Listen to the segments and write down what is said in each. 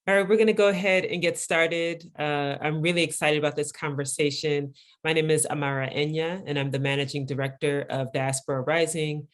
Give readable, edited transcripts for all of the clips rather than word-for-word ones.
All right, we're going to go ahead and get started. I'm really excited about this conversation. My name is Amara Enyia, and I'm the Managing Director of Diaspora Rising.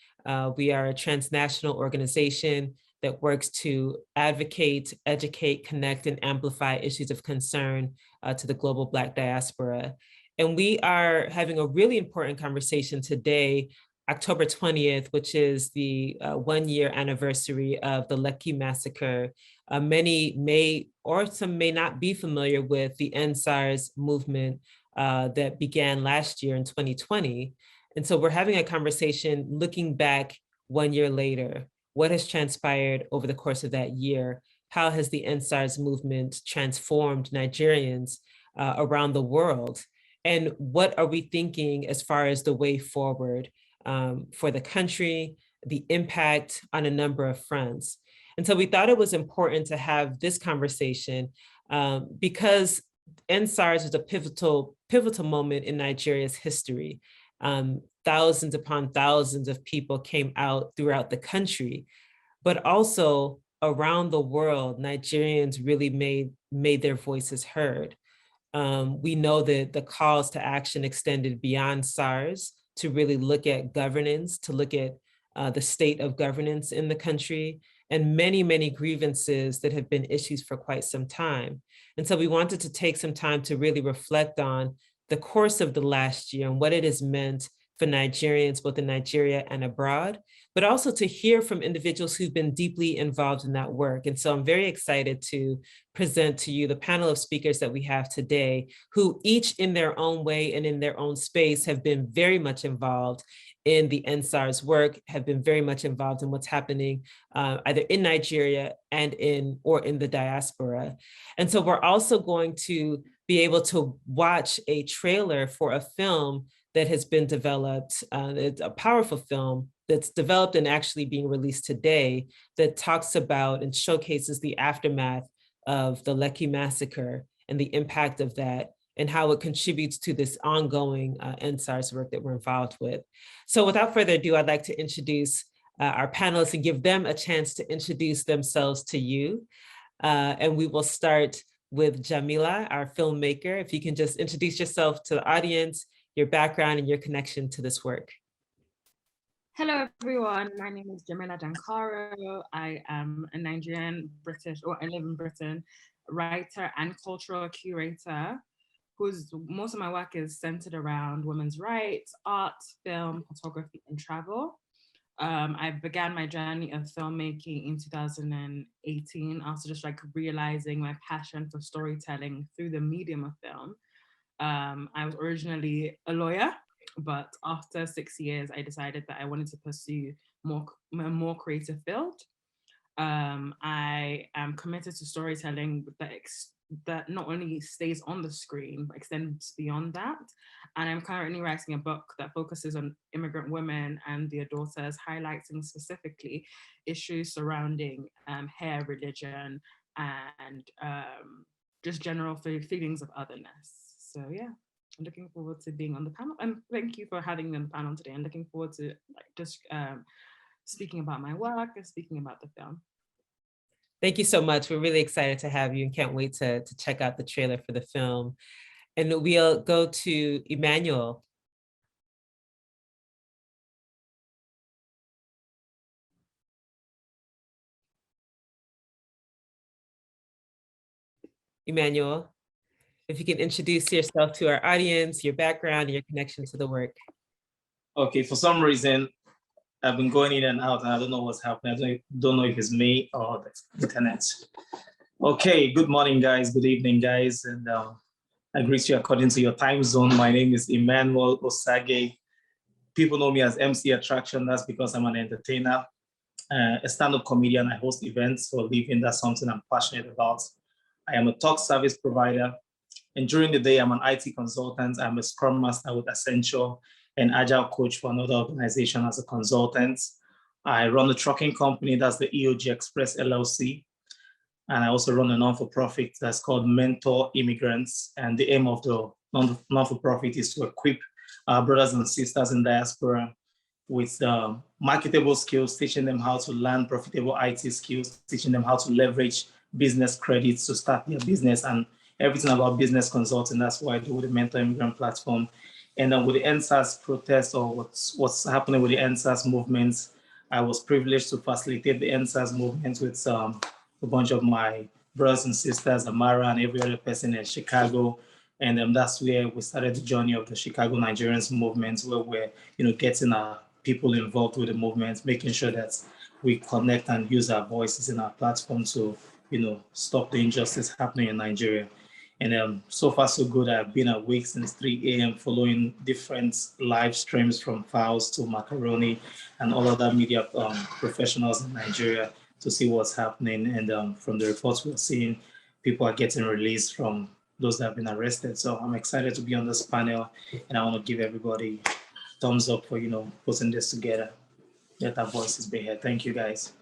We are a transnational organization that works to advocate, educate, connect, and amplify issues of concern to the global Black diaspora. And we are having a really important conversation today, October 20th, which is the 1-year anniversary of the Lekki massacre. Many may, or some may not be familiar with the ENDSARS movement that began last year in 2020. And so we're having a conversation looking back 1 year later. What has transpired over the course of that year? How has the ENDSARS movement transformed Nigerians around the world? And what are we thinking as far as the way forward for the country, the impact on a number of fronts? And so we thought it was important to have this conversation because EndSARS was a pivotal moment in Nigeria's history. Thousands upon thousands of people came out throughout the country, but also around the world, Nigerians really made their voices heard. We know that the calls to action extended beyond SARS to really look at governance, to look at the state of governance in the country, and many, many grievances that have been issues for quite some time. And so we wanted to take some time to really reflect on the course of the last year and what it has meant for Nigerians, both in Nigeria and abroad, but also to hear from individuals who've been deeply involved in that work. And so I'm very excited to present to you the panel of speakers that we have today, who each in their own way and in their own space have been very much involved in the EndSARS work, have been very much involved in what's happening either in Nigeria and in the diaspora. And so we're also going to be able to watch a trailer for a film that has been developed. It's a powerful film that's developed and actually being released today that talks about and showcases the aftermath of the Lekki massacre and the impact of that and how it contributes to this ongoing EndSARS work that we're involved with. So without further ado, I'd like to introduce our panelists and give them a chance to introduce themselves to you. And we will start with Jamila, our filmmaker. If you can just introduce yourself to the audience, your background and your connection to this work. Hello, everyone. My name is Jamila Dankaro. I am a Nigerian British, or I live in Britain, writer and cultural curator, most of my work is centered around women's rights, art, film, photography, and travel. I began my journey of filmmaking in 2018 after just like realizing my passion for storytelling through the medium of film. I was originally a lawyer, but after 6 years, I decided that I wanted to pursue a more creative field. I am committed to storytelling that not only stays on the screen, but extends beyond that. And I'm currently writing a book that focuses on immigrant women and their daughters, highlighting specifically issues surrounding hair, religion, and just general feelings of otherness. So yeah, I'm looking forward to being on the panel. And thank you for having me on the panel today. I'm looking forward to just speaking about my work and speaking about the film. Thank you so much. We're really excited to have you and can't wait to check out the trailer for the film. And we'll go to Emmanuel. Emmanuel, if you can introduce yourself to our audience, your background, and your connection to the work. Okay, for some reason, I've been going in and out and I don't know what's happening. I don't know if it's me or the internet. Okay, good morning, guys. Good evening, guys. And I greet you according to your time zone. My name is Emmanuel Osagay. People know me as MC Attraction. That's because I'm an entertainer, a stand-up comedian. I host events for a living. That's something I'm passionate about. I am a talk service provider. And during the day, I'm an IT consultant. I'm a Scrum Master with Accenture, an Agile coach for another organization as a consultant. I run a trucking company, that's the EOG Express LLC. And I also run a non-for-profit that's called Mentor Immigrants. And the aim of the non-for-profit is to equip our brothers and sisters in diaspora with marketable skills, teaching them how to learn profitable IT skills, teaching them how to leverage business credits to start their business and everything about business consulting. That's what I do with the Mentor Immigrant platform. And then with the ENDSARS protest, or what's happening with the ENDSARS movements, I was privileged to facilitate the ENDSARS movement with a bunch of my brothers and sisters, Amara and every other person in Chicago. And that's where we started the journey of the Chicago Nigerians movement, where we're getting our people involved with the movement, making sure that we connect and use our voices in our platform to stop the injustice happening in Nigeria. And so far so good. I've been awake since 3 a.m. following different live streams from Files to Macaroni and all other media professionals in Nigeria to see what's happening. And from the reports we're seeing, people are getting released from those that have been arrested. So I'm excited to be on this panel, and I want to give everybody thumbs up for putting this together. Let our voices be heard. Thank you, guys.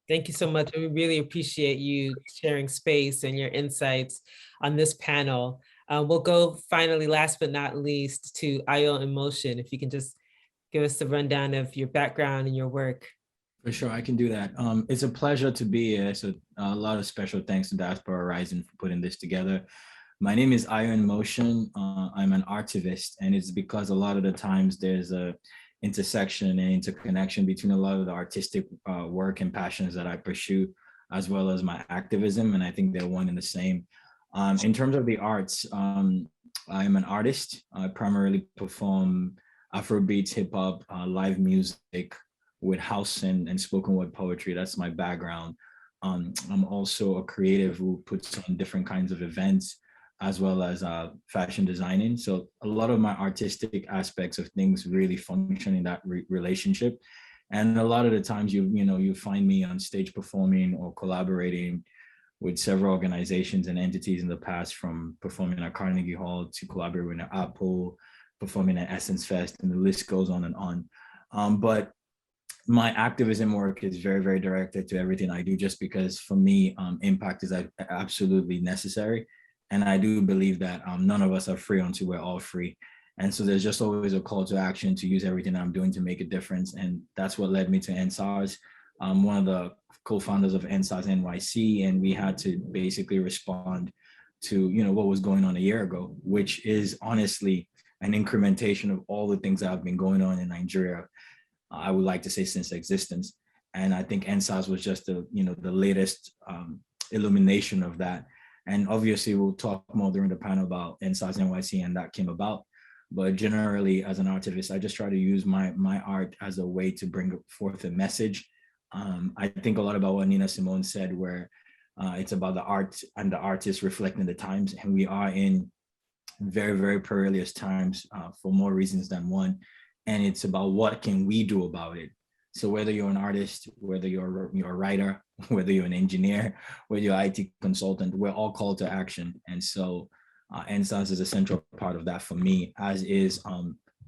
Thank you so much. We really appreciate you sharing space and your insights on this panel. We'll go finally, last but not least, to AyoInMotion. If you can just give us the rundown of your background and your work. For sure, I can do that. It's a pleasure to be here. So a lot of special thanks to Diaspora Rising for putting this together. My name is AyoInMotion. I'm an Artivist, and it's because a lot of the times there's a intersection and interconnection between a lot of the artistic work and passions that I pursue, as well as my activism, and I think they're one and the same. In terms of the arts, I'm an artist. I primarily perform Afrobeats, hip hop, live music with house and spoken word poetry. That's my background. I'm also a creative who puts on different kinds of events, as well as fashion designing. So a lot of my artistic aspects of things really function in that relationship. And a lot of the times you find me on stage performing or collaborating with several organizations and entities in the past, from performing at Carnegie Hall to collaborating at Apple, performing at Essence Fest, and the list goes on and on. But my activism work is very, very directed to everything I do, just because for me, impact is absolutely necessary. And I do believe that none of us are free until we're all free. And so there's just always a call to action to use everything I'm doing to make a difference. And that's what led me to ENDSARS. I'm one of the co-founders of ENDSARSNYC, and we had to basically respond to what was going on a year ago, which is honestly an incrementation of all the things that have been going on in Nigeria, I would like to say, since existence. And I think ENDSARS was just the latest illumination of that. And obviously, we'll talk more during the panel about ENDSARSNYC and that came about. But generally, as an artivist, I just try to use my art as a way to bring forth a message. I think a lot about what Nina Simone said, where it's about the art and the artist reflecting the times. And we are in very, very perilous times for more reasons than one. And it's about what can we do about it. So whether you're an artist, whether you're a writer, whether you're an engineer, whether you're an IT consultant, we're all called to action. And so ENDSARS is a central part of that for me, as is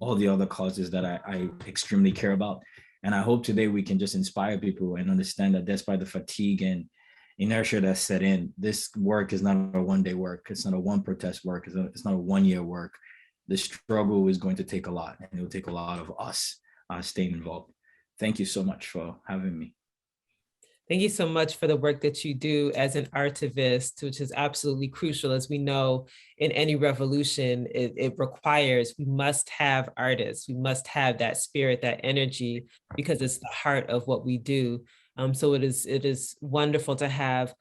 all the other causes that I extremely care about. And I hope today we can just inspire people and understand that despite the fatigue and inertia that's set in, this work is not a one-day work. It's not a one protest work. It's not a one-year work. The struggle is going to take a lot, and it will take a lot of us staying involved. Thank you so much for having me. Thank you so much for the work that you do as an artivist, which is absolutely crucial. As we know, in any revolution, it requires, we must have artists. We must have that spirit, that energy, because it's the heart of what we do. So it is wonderful to have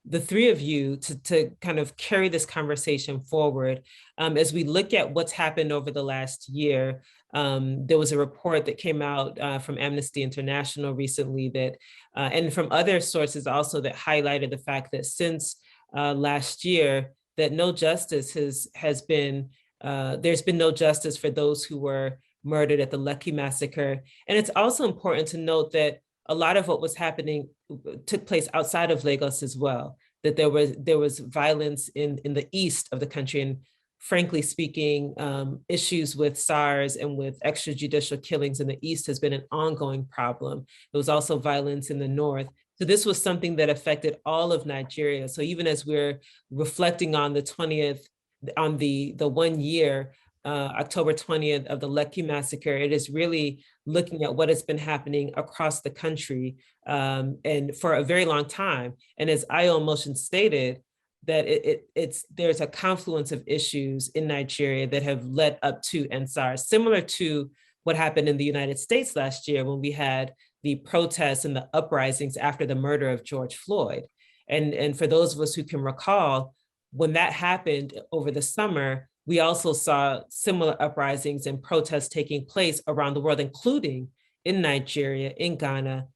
the three of you to kind of carry this conversation forward. As we look at what's happened over the last year, there was a report that came out from Amnesty International recently that, and from other sources also, that highlighted the fact that since last year, that no justice has been, there's been no justice for those who were murdered at the Lekki massacre. And it's also important to note that a lot of what was happening took place outside of Lagos as well, that there was violence in the east of the country. And frankly speaking, issues with SARS and with extrajudicial killings in the east has been an ongoing problem. There was also violence in the north. So this was something that affected all of Nigeria. So even as we're reflecting on the 20th, on the 1 year, October 20th of the Lekki massacre, it is really looking at what has been happening across the country and for a very long time. And as AyoInMotion stated, that there's a confluence of issues in Nigeria that have led up to EndSARS, similar to what happened in the United States last year when we had the protests and the uprisings after the murder of George Floyd. And for those of us who can recall, when that happened over the summer, we also saw similar uprisings and protests taking place around the world, including in Nigeria, in Ghana,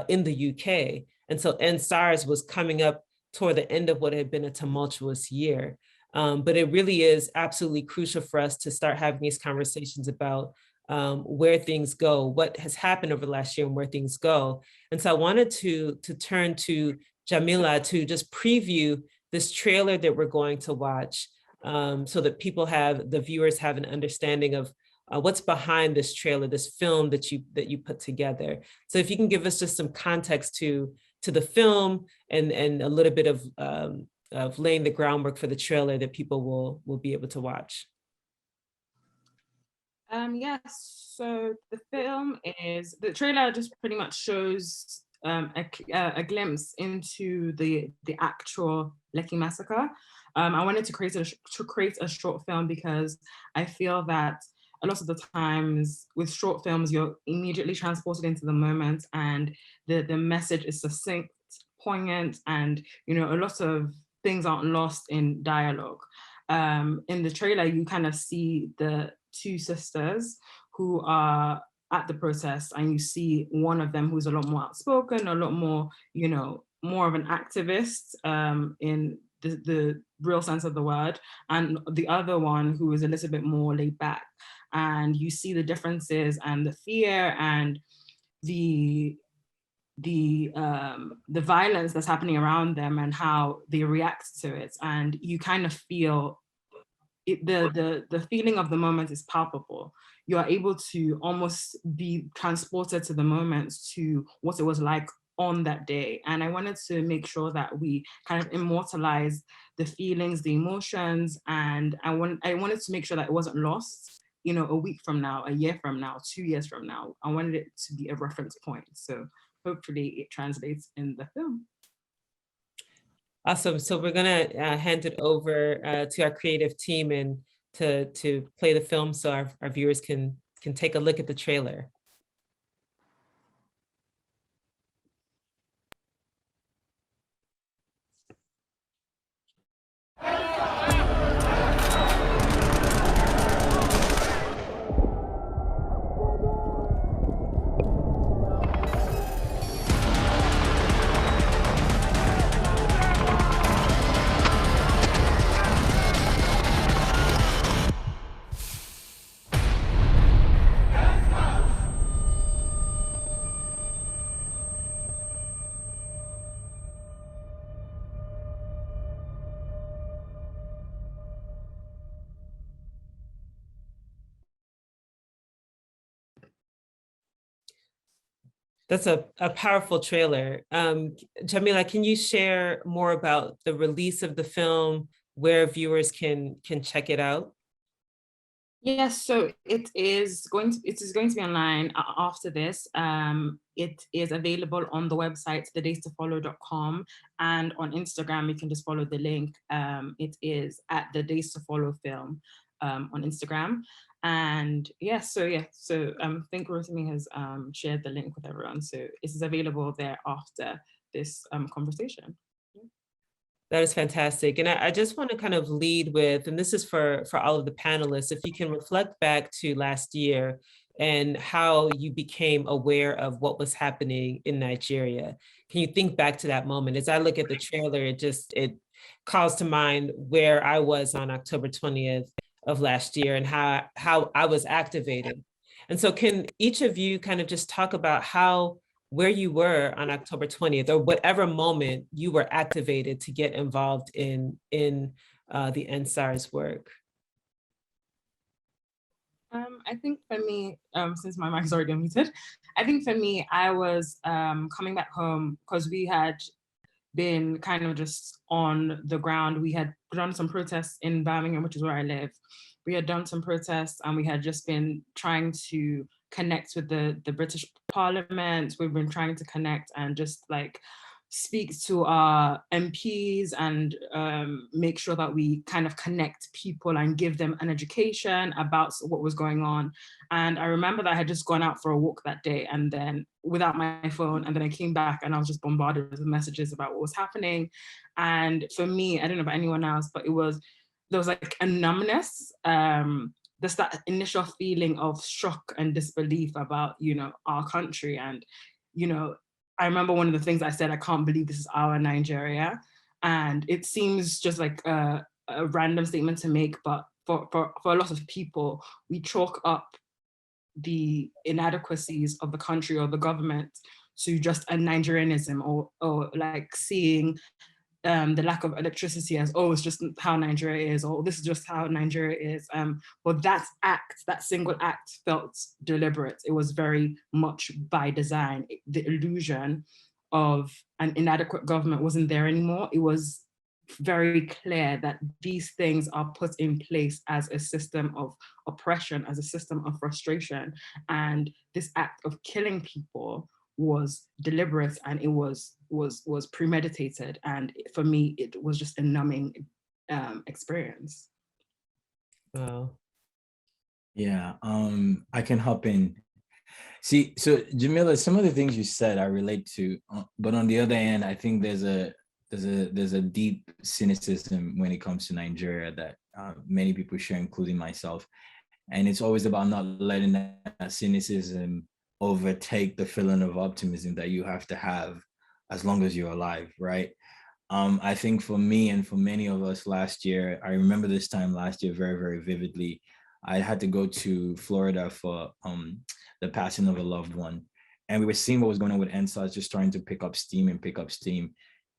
in the UK. And so EndSARS was coming up toward the end of what had been a tumultuous year. But it really is absolutely crucial for us to start having these conversations about where things go, what has happened over the last year and where things go. And so I wanted to turn to Jamila to just preview this trailer that we're going to watch so that the viewers have an understanding of what's behind this trailer, this film that you put together. So if you can give us just some context to the film and a little bit of laying the groundwork for the trailer that people will be able to watch. Yes, so the trailer just pretty much shows a glimpse into the actual Lekki massacre. I wanted to create a short film because I feel that a lot of the times with short films, you're immediately transported into the moment and the message is succinct, poignant, and a lot of things aren't lost in dialogue. In the trailer, you kind of see the two sisters who are at the protest, and you see one of them who's a lot more outspoken, a lot more, more of an activist in the real sense of the word, and the other one who is a little bit more laid back. And you see the differences and the fear and the violence that's happening around them and how they react to it. And you kind of feel the feeling of the moment is palpable. You are able to almost be transported to the moment, to what it was like on that day. And I wanted to make sure that we kind of immortalize the feelings, the emotions, and I wanted to make sure that it wasn't lost, a week from now, a year from now, 2 years from now. I wanted it to be a reference point. So hopefully it translates in the film. Awesome. So we're going to hand it over to our creative team and to play the film so our viewers can take a look at the trailer. That's a powerful trailer. Jamila, can you share more about the release of the film, where viewers can check it out? Yes, so it is going to be online after this. It is available on the website, thedaystoffollow.com, and on Instagram, you can just follow the link. It is at the Days to Follow film on Instagram. And I think Rotimi has shared the link with everyone. So it is available there after this conversation. That is fantastic. And I just want to kind of lead with, and this is for all of the panelists, if you can reflect back to last year and how you became aware of what was happening in Nigeria. Can you think back to that moment? As I look at the trailer, it calls to mind where I was on October 20th of last year and how I was activated. And so can each of you kind of just talk about where you were on October 20th or whatever moment you were activated to get involved in the EndSARS work? I think for me, since my mic is already unmuted, I think for me, I was coming back home because we had been kind of just on the ground. We had done some protests in Birmingham, which is where I live. We had done some protests and we had just been trying to connect with the British Parliament. We've been trying to connect and just like speak to our MPs and make sure that we kind of connect people and give them an education about what was going on. And I remember that I had just gone out for a walk that day, and then without my phone, and then I came back and I was just bombarded with messages about what was happening. And for me, I don't know about anyone else, but there was like a numbness, just that initial feeling of shock and disbelief about, you know, our country. And, you know, I remember one of the things I said, I can't believe this is our Nigeria. And it seems just like a random statement to make, but for a lot of people, we chalk up the inadequacies of the country or the government to just a Nigerianism, or like seeing the lack of electricity as, oh, it's just how Nigeria is, or this is just how Nigeria is. But that single act felt deliberate. It was very much by design. The illusion of an inadequate government wasn't there anymore. It was very clear that these things are put in place as a system of oppression, as a system of frustration. And this act of killing people was deliberate, and it was premeditated. And for me, it was just a numbing experience. Wow. Yeah, I can hop in. See, so Jamila, some of the things you said I relate to, but on the other hand, I think there's a deep cynicism when it comes to Nigeria that many people share, including myself. And it's always about not letting that cynicism overtake the feeling of optimism that you have to have as long as you're alive, right? I think for me and for many of us last year, I remember this time last year very, very vividly. I had to go to Florida for the passing of a loved one. And we were seeing what was going on with ENDSARS, just trying to pick up steam.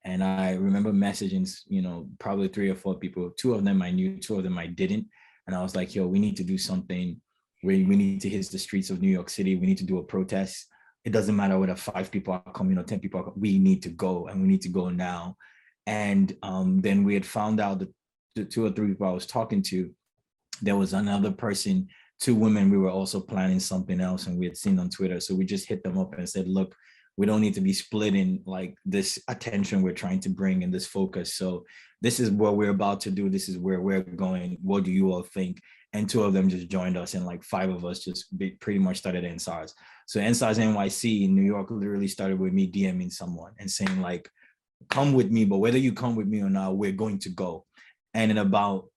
And I remember messaging, you know, probably 3 or 4 people. 2 of them I knew, 2 of them I didn't. And I was like, yo, we need to do something. We need to hit the streets of New York City. We need to do a protest. It doesn't matter whether 5 people are coming or 10 people are coming. We need to go, and we need to go now. And then we had found out that the 2 or 3 people I was talking to, there was another person, 2 women, we were also planning something else, and we had seen on Twitter. So we just hit them up and said, look, we don't need to be splitting like this attention we're trying to bring and this focus. So this is what we're about to do. This is where we're going. What do you all think? And 2 of them just joined us, and like 5 of us just pretty much started ENDSARS. So ENDSARSNYC in New York literally started with me DMing someone and saying like, come with me, but whether you come with me or not, we're going to go. And in about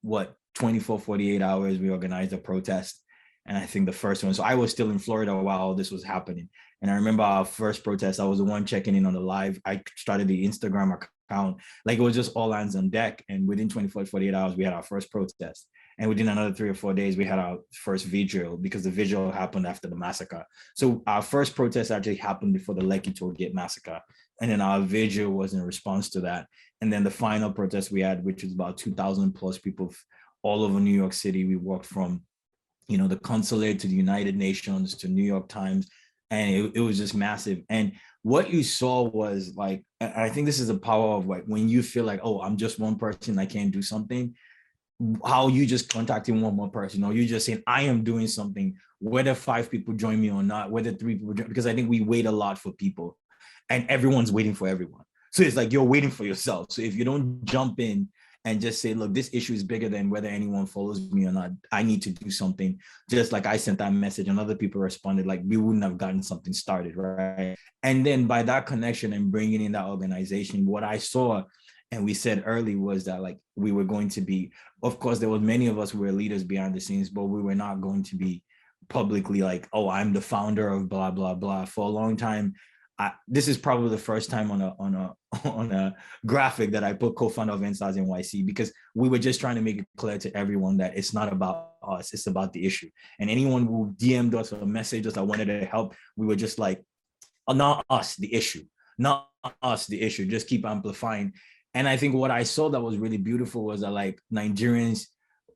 24, 48 hours, we organized a protest. And I think the first one, so I was still in Florida while all this was happening. And I remember our first protest, I was the one checking in on the live. I started the Instagram account. Like it was just all hands on deck. And within 24, 48 hours, we had our first protest. And within another 3 or 4 days, we had our first vigil, because the vigil happened after the massacre. So our first protest actually happened before the Lekki Toll Gate massacre. And then our vigil was in response to that. And then the final protest we had, which was about 2,000 plus people all over New York City. We walked from, you know, the consulate to the United Nations to New York Times. And it was just massive. And what you saw was like, I think this is the power of like, when you feel like, oh, I'm just one person, I can't do something, how you just contacting one more person, or you just saying, I am doing something, whether 5 people join me or not, whether 3 people join, because I think we wait a lot for people and everyone's waiting for everyone. So it's like, you're waiting for yourself. So if you don't jump in and just say, look, this issue is bigger than whether anyone follows me or not, I need to do something. Just like I sent that message and other people responded, like we wouldn't have gotten something started, right? And then by that connection and bringing in that organization, what I saw, and we said early, was that like we were going to be, of course, there were many of us who were leaders behind the scenes, but we were not going to be publicly like, oh, I'm the founder of blah, blah, blah. For a long time, this is probably the first time on a graphic that I put co-founder of ENDSARSNYC, because we were just trying to make it clear to everyone that it's not about us, it's about the issue. And anyone who DM'd us or messaged us, I wanted to help, we were just like, oh, not us, the issue, not us, the issue, just keep amplifying. And I think what I saw that was really beautiful was that like Nigerians,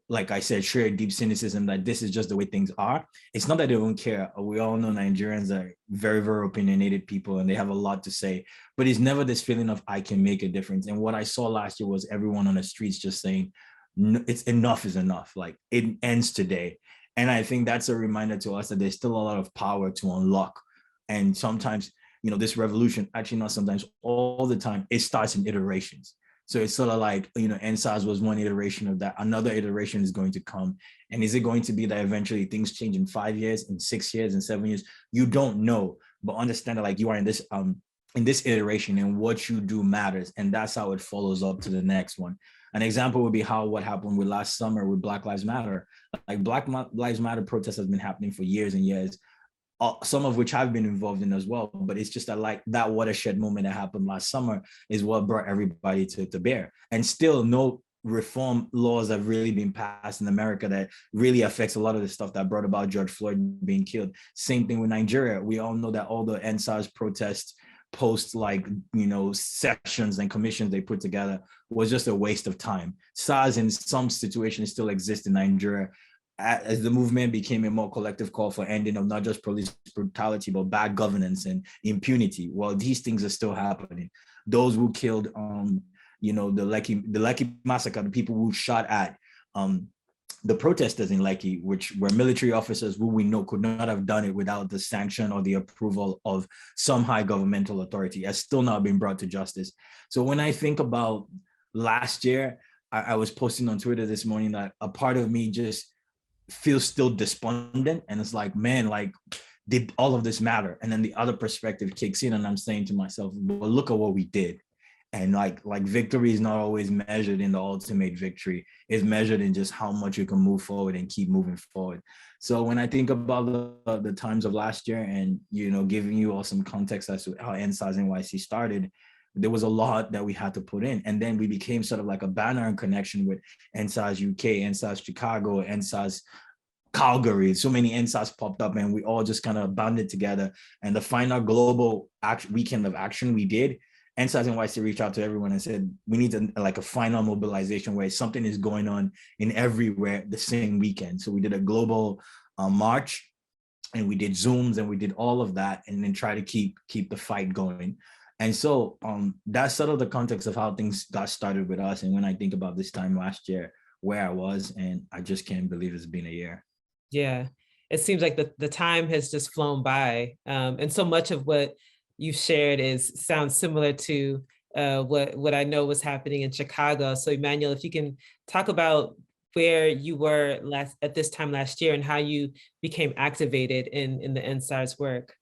like I said, share deep cynicism that this is just the way things are. It's not that they don't care. We all know Nigerians are very, very opinionated people and they have a lot to say, but it's never this feeling of I can make a difference. And what I saw last year was everyone on the streets just saying, it's enough is enough. Like it ends today. And I think that's a reminder to us that there's still a lot of power to unlock. And sometimes, this revolution, actually not sometimes, all the time, it starts in iterations. So it's sort of like, EndSARS was one iteration of that. Another iteration is going to come. And is it going to be that eventually things change in 5 years, in 6 years, in 7 years? You don't know, but understand that like you are in this iteration, and what you do matters. And that's how it follows up to the next one. An example would be what happened with last summer with Black Lives Matter. Like Black Lives Matter protests has been happening for years and years, some of which I've been involved in as well. But it's just that like that watershed moment that happened last summer is what brought everybody to bear. And still no reform laws have really been passed in America that really affects a lot of the stuff that brought about George Floyd being killed. Same thing with Nigeria. We all know that all the EndSARS protests post sessions and commissions they put together was just a waste of time. SARS in some situations still exists in Nigeria as the movement became a more collective call for ending of not just police brutality, but bad governance and impunity. Well, these things are still happening. Those who killed, the Lekki massacre, the people who shot at the protesters in Lekki, which were military officers who we know could not have done it without the sanction or the approval of some high governmental authority, has still not been brought to justice. So when I think about last year, I was posting on Twitter this morning that a part of me just feels still despondent. And it's like, man, like, did all of this matter? And then the other perspective kicks in and I'm saying to myself, well, look at what we did. And like victory is not always measured in the ultimate victory. It's measured in just how much you can move forward and keep moving forward. So when I think about the times of last year and, giving you all some context as to how EndSARSNYC started, there was a lot that we had to put in. And then we became sort of like a banner in connection with EndSARS UK, EndSARS Chicago, EndSARS Calgary. So many EndSARS popped up and we all just kind of banded together. And the final global weekend of action we did, EndSARSNYC reached out to everyone and said, we need a final mobilization where something is going on in everywhere the same weekend. So we did a global march and we did Zooms and we did all of that and then try to keep the fight going. And so that's sort of the context of how things got started with us. And when I think about this time last year, where I was, and I just can't believe it's been a year. Yeah, it seems like the time has just flown by. And so much of what you've shared sounds similar to what I know was happening in Chicago. So Emmanuel, if you can talk about where you were at this time last year and how you became activated in the EndSARS work.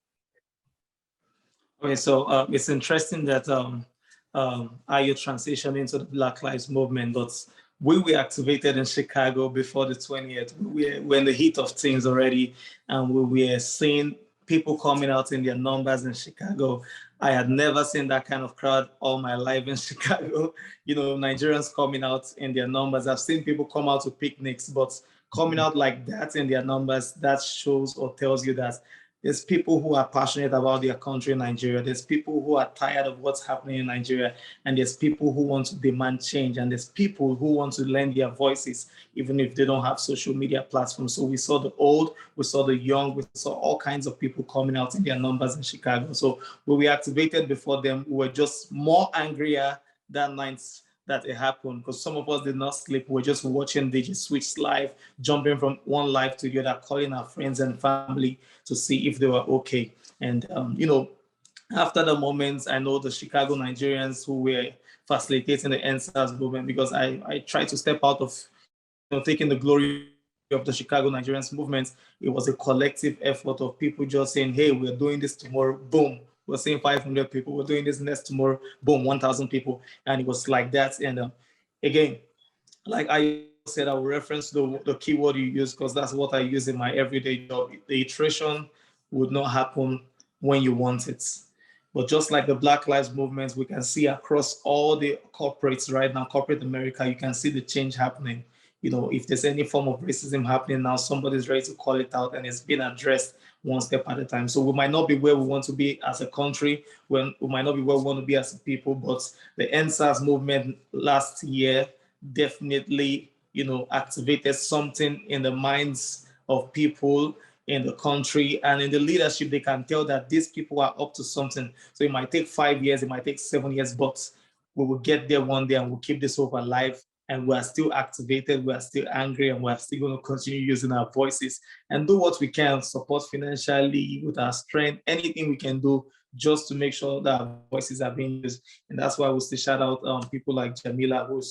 Okay, so it's interesting that Ayo transitioned into the Black Lives Movement, but we were activated in Chicago before the 20th. We were in the heat of things already, and we were seeing people coming out in their numbers in Chicago. I had never seen that kind of crowd all my life in Chicago. Nigerians coming out in their numbers. I've seen people come out to picnics, but coming out like that in their numbers, that shows or tells you that there's people who are passionate about their country, Nigeria. There's people who are tired of what's happening in Nigeria. And there's people who want to demand change. And there's people who want to lend their voices, even if they don't have social media platforms. So we saw the old, we saw the young, we saw all kinds of people coming out in their numbers in Chicago. So when we activated before them, we were just more angrier that night that it happened, because some of us did not sleep. We were just watching DJ Switch live, jumping from one live to the other, calling our friends and family to see if they were okay. And, after the moments, I know the Chicago Nigerians who were facilitating the EndSARS movement, because I tried to step out of taking the glory of the Chicago Nigerians movement. It was a collective effort of people just saying, hey, we're doing this tomorrow, boom. We're seeing 500 people. We're doing this next tomorrow, boom, 1,000 people. And it was like that. And again, like I said, I will reference the keyword you use, because that's what I use in my everyday job. The iteration would not happen when you want it. But just like the Black Lives Movement, we can see across all the corporates right now, corporate America, you can see the change happening. If there's any form of racism happening now, somebody's ready to call it out and it's being addressed one step at a time. So we might not be where we want to be as a country, we might not be where we want to be as a people, but the EndSARS movement last year definitely, activated something in the minds of people in the country and in the leadership. They can tell that these people are up to something. So it might take 5 years, it might take 7 years, but we will get there one day and we'll keep this hope alive and we're still activated, we're still angry, and we're still going to continue using our voices and do what we can, support financially with our strength, anything we can do just to make sure that our voices are being used. And that's why we still shout out people like Jamila, who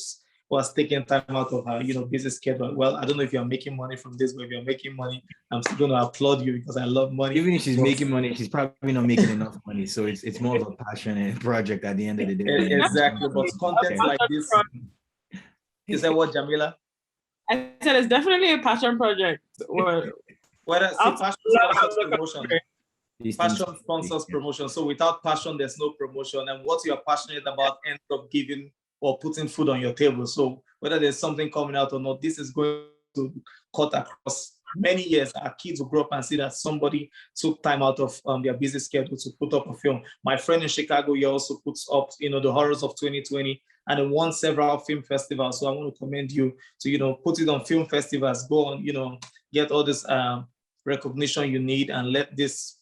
has taken time out of her, busy schedule. Well, I don't know if you're making money from this, but if you're making money, I'm still going to applaud you because I love money. Even if she's making money, she's probably not making enough money. So it's more of a passionate project at the end of the day. Exactly, but content like this. Is that what, Jamila? I said it's definitely a passion project. Passion sponsors promotion. Passion sponsors promotion. So without passion, there's no promotion. And what you're passionate about ends up giving or putting food on your table. So whether there's something coming out or not, this is going to cut across many years. Our kids will grow up and see that somebody took time out of their busy schedule to put up a film. My friend in Chicago, he also puts up, the horrors of 2020, and he won several film festivals. So I want to commend you to, put it on film festivals, go on, get all this recognition you need, and let this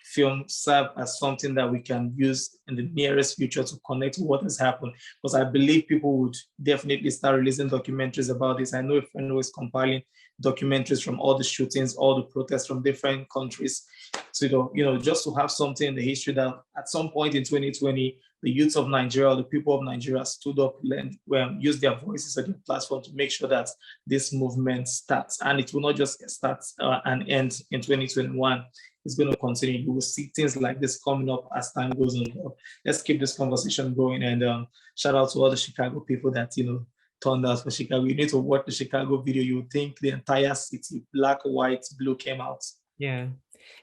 film serve as something that we can use in the nearest future to connect with what has happened. Because I believe people would definitely start releasing documentaries about this. I know a friend who is compiling documentaries from all the shootings, all the protests from different countries. So, just to have something in the history that at some point in 2020, the youth of Nigeria, the people of Nigeria stood up, used their voices at the platform to make sure that this movement starts. And it will not just start and end in 2021. It's going to continue. You will see things like this coming up as time goes on. Let's keep this conversation going. And shout out to all the Chicago people that, turned out for Chicago. You need to watch the Chicago video. You think the entire city, black, white, blue, came out. Yeah.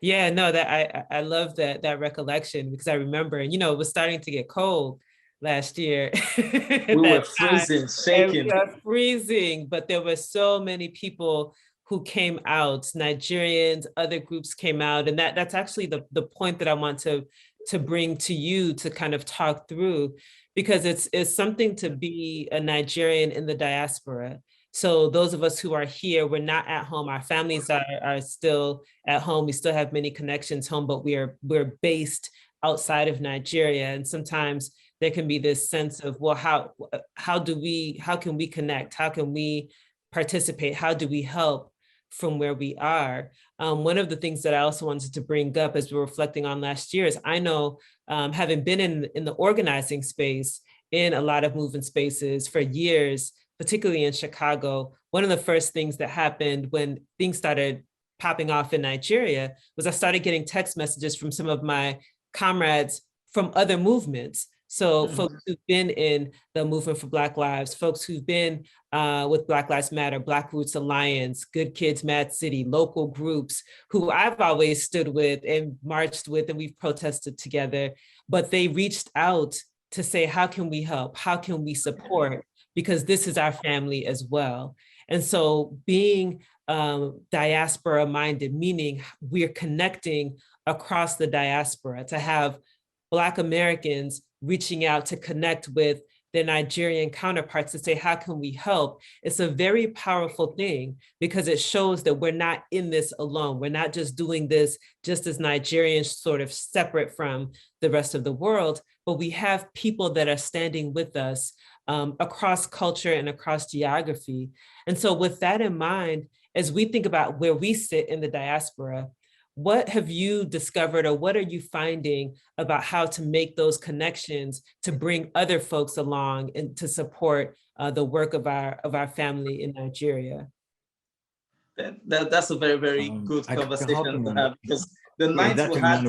Yeah, no, that I love that recollection, because I remember, it was starting to get cold last year. We were freezing, shaking. We were freezing, but there were so many people who came out, Nigerians, other groups came out. And that's actually the point that I want to bring to you to kind of talk through, because it's something to be a Nigerian in the diaspora. So those of us who are here, we're not at home. Our families are still at home. We still have many connections home, but we're based outside of Nigeria. And sometimes there can be this sense of, well, how can we connect? How can we participate? How do we help from where we are? One of the things that I also wanted to bring up as we're reflecting on last year is, I know, having been in the organizing space, in a lot of movement spaces for years, particularly in Chicago, one of the first things that happened when things started popping off in Nigeria was I started getting text messages from some of my comrades from other movements. So folks who've been in the movement for Black Lives, folks who've been with Black Lives Matter, Black Roots Alliance, Good Kids, Mad City, local groups who I've always stood with and marched with, and we've protested together, but they reached out to say, how can we help? How can we support? Because this is our family as well. And so being diaspora minded, meaning we're connecting across the diaspora, to have Black Americans reaching out to connect with their Nigerian counterparts to say, how can we help? It's a very powerful thing, because it shows that we're not in this alone. We're not just doing this just as Nigerians, sort of separate from the rest of the world, but we have people that are standing with us across culture and across geography. And so with that in mind, as we think about where we sit in the diaspora, what have you discovered, or what are you finding about how to make those connections to bring other folks along and to support the work of our family in Nigeria? That's a very, very good conversation to have, because the night we had...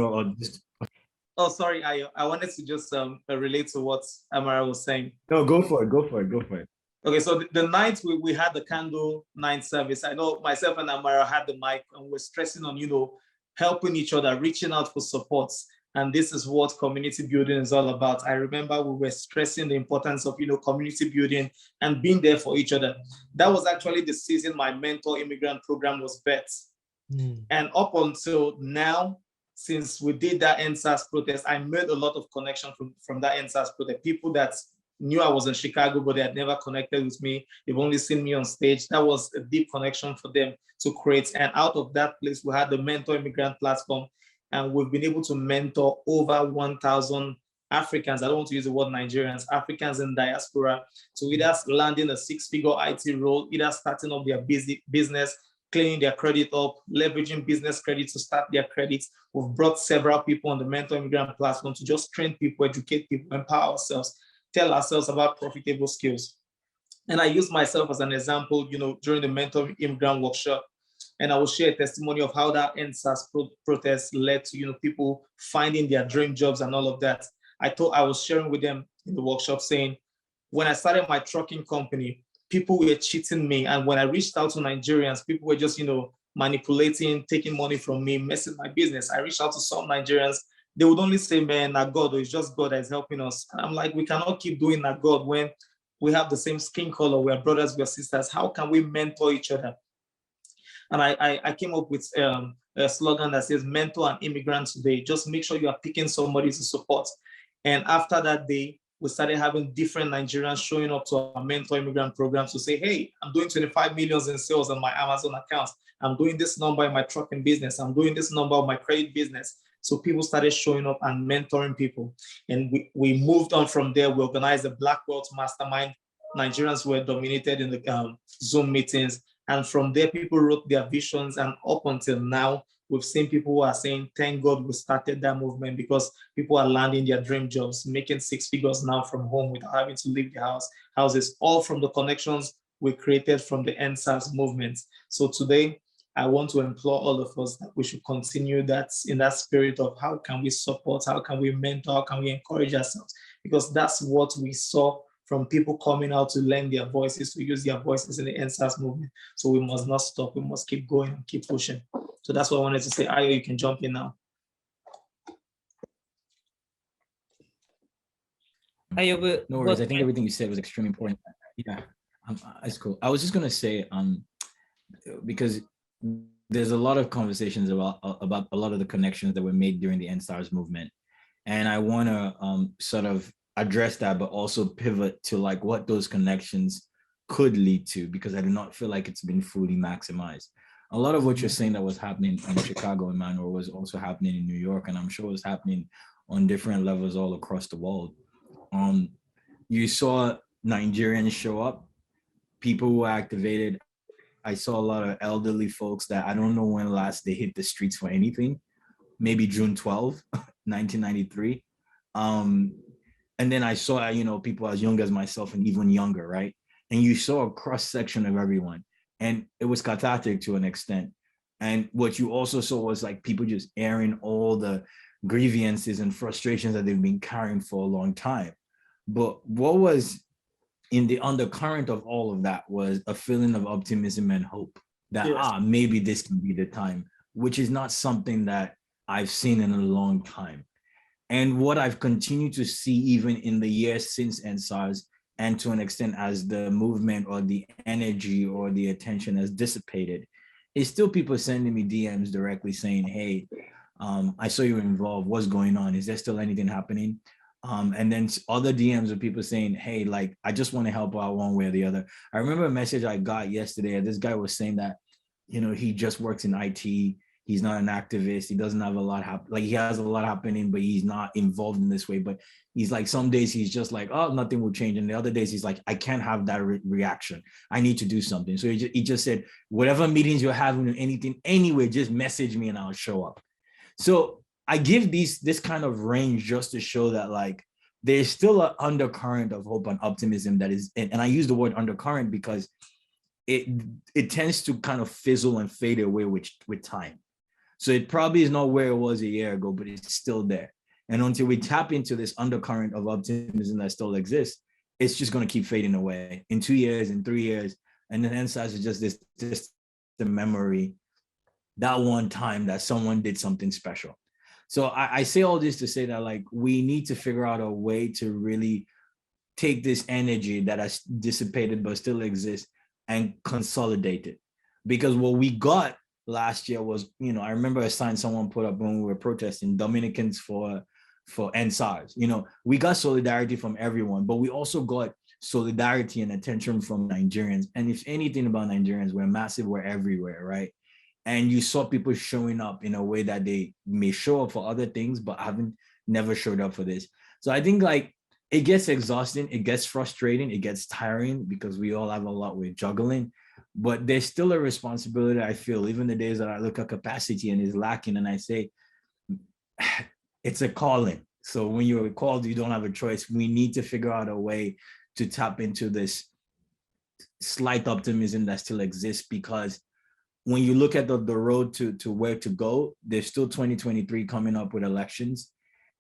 Oh, sorry, I wanted to just relate to what Amara was saying. No, go for it. Okay, so the night we had the candle night service, I know myself and Amara had the mic, and we're stressing on, helping each other, reaching out for supports. And this is what community building is all about. I remember we were stressing the importance of, community building and being there for each other. That was actually the season my mentor immigrant program was birthed. And up until now, since we did that ENDSARS protest, I made a lot of connection from that ENDSARS protest. People that knew I was in Chicago, but they had never connected with me. They've only seen me on stage. That was a deep connection for them to create. And out of that place, we had the Mentor Immigrant platform, and we've been able to mentor over 1,000 Africans, I don't want to use the word Nigerians, Africans in diaspora, to either landing a six-figure IT role, either starting up their business, cleaning their credit up, leveraging business credit to start their credits. We've brought several people on the Mentor Immigrant platform to just train people, educate people, empower ourselves, tell ourselves about profitable skills. And I use myself as an example, during the Mentor Immigrant workshop, and I will share a testimony of how that EndSARS protest led to, people finding their dream jobs and all of that. I was sharing with them in the workshop saying, when I started my trucking company, people were cheating me. And when I reached out to Nigerians, people were just, manipulating, taking money from me, messing my business. I reached out to some Nigerians. They would only say, man, not God, or it's just God that is helping us. And I'm like, we cannot keep doing that, God, when we have the same skin color, we're brothers, we're sisters. How can we mentor each other? And I came up with a slogan that says, mentor an immigrant today. Just make sure you are picking somebody to support. And after that day, we started having different Nigerians showing up to our mentor immigrant programs to say, hey, I'm doing 25 million in sales on my Amazon account. I'm doing this number in my trucking business. I'm doing this number of my credit business. So people started showing up and mentoring people. And we moved on from there. We organized a Black Belt Mastermind. Nigerians were dominated in the Zoom meetings. And from there, people wrote their visions. And up until now, we've seen people who are saying, thank God we started that movement, because people are landing their dream jobs, making six figures now from home without having to leave their houses, all from the connections we created from the EndSARS movement. So today, I want to implore all of us that we should continue that in that spirit of how can we support, how can we mentor, how can we encourage ourselves? Because that's what we saw from people coming out to lend their voices, to use their voices in the EndSARS movement. So we must not stop. We must keep going and keep pushing. So that's what I wanted to say. Ayo, you can jump in now. Ayo, no worries. I think everything you said was extremely important. Yeah, that's cool. I was just gonna say, because there's a lot of conversations about a lot of the connections that were made during the EndSARS movement, and I want to sort of address that, but also pivot to like what those connections could lead to, because I do not feel like it's been fully maximized. A lot of what you're saying that was happening in Chicago, Emmanuel, was also happening in New York, and I'm sure it was happening on different levels all across the world. You saw Nigerians show up, people who were activated. I saw a lot of elderly folks that I don't know when last they hit the streets for anything, maybe June 12, 1993. And then I saw, people as young as myself and even younger, right? And you saw a cross section of everyone. And it was cathartic to an extent. And what you also saw was like people just airing all the grievances and frustrations that they've been carrying for a long time. But what was in the undercurrent of all of that was a feeling of optimism and hope that, yes, maybe this can be the time, which is not something that I've seen in a long time. And what I've continued to see even in the years since EndSARS, and to an extent as the movement or the energy or the attention has dissipated, is still people sending me DMs directly saying, hey, I saw you involved, what's going on? Is there still anything happening? And then other DMs of people saying, hey, like, I just want to help out one way or the other. I remember a message I got yesterday, and this guy was saying that, he just works in IT. He's not an activist. He doesn't have a lot he has a lot happening, but he's not involved in this way. But he's like, some days he's just like, oh, nothing will change. And the other days he's like, I can't have that reaction. I need to do something. So he just said, whatever meetings you're having or anything, anyway, just message me and I'll show up. So I give this kind of range just to show that like, there's still an undercurrent of hope and optimism that is, and I use the word undercurrent because it tends to kind of fizzle and fade away with time. So it probably is not where it was a year ago, but it's still there. And until we tap into this undercurrent of optimism that still exists, it's just going to keep fading away in 2 years, in 3 years. And then EndSARS is just the memory, that one time that someone did something special. So I say all this to say that like, we need to figure out a way to really take this energy that has dissipated but still exists and consolidate it. Because what we got last year was, I remember a sign someone put up when we were protesting, Dominicans for EndSARS. We got solidarity from everyone, but we also got solidarity and attention from Nigerians. And if anything about Nigerians, we're massive, we're everywhere, right? And you saw people showing up in a way that they may show up for other things, but never showed up for this. So I think like it gets exhausting, it gets frustrating, it gets tiring because we all have a lot we're juggling. But there's still a responsibility, I feel, even the days that I look at capacity and is lacking, and I say, it's a calling. So when you're called, you don't have a choice. We need to figure out a way to tap into this slight optimism that still exists, because when you look at the road to where to go, there's still 2023 coming up with elections.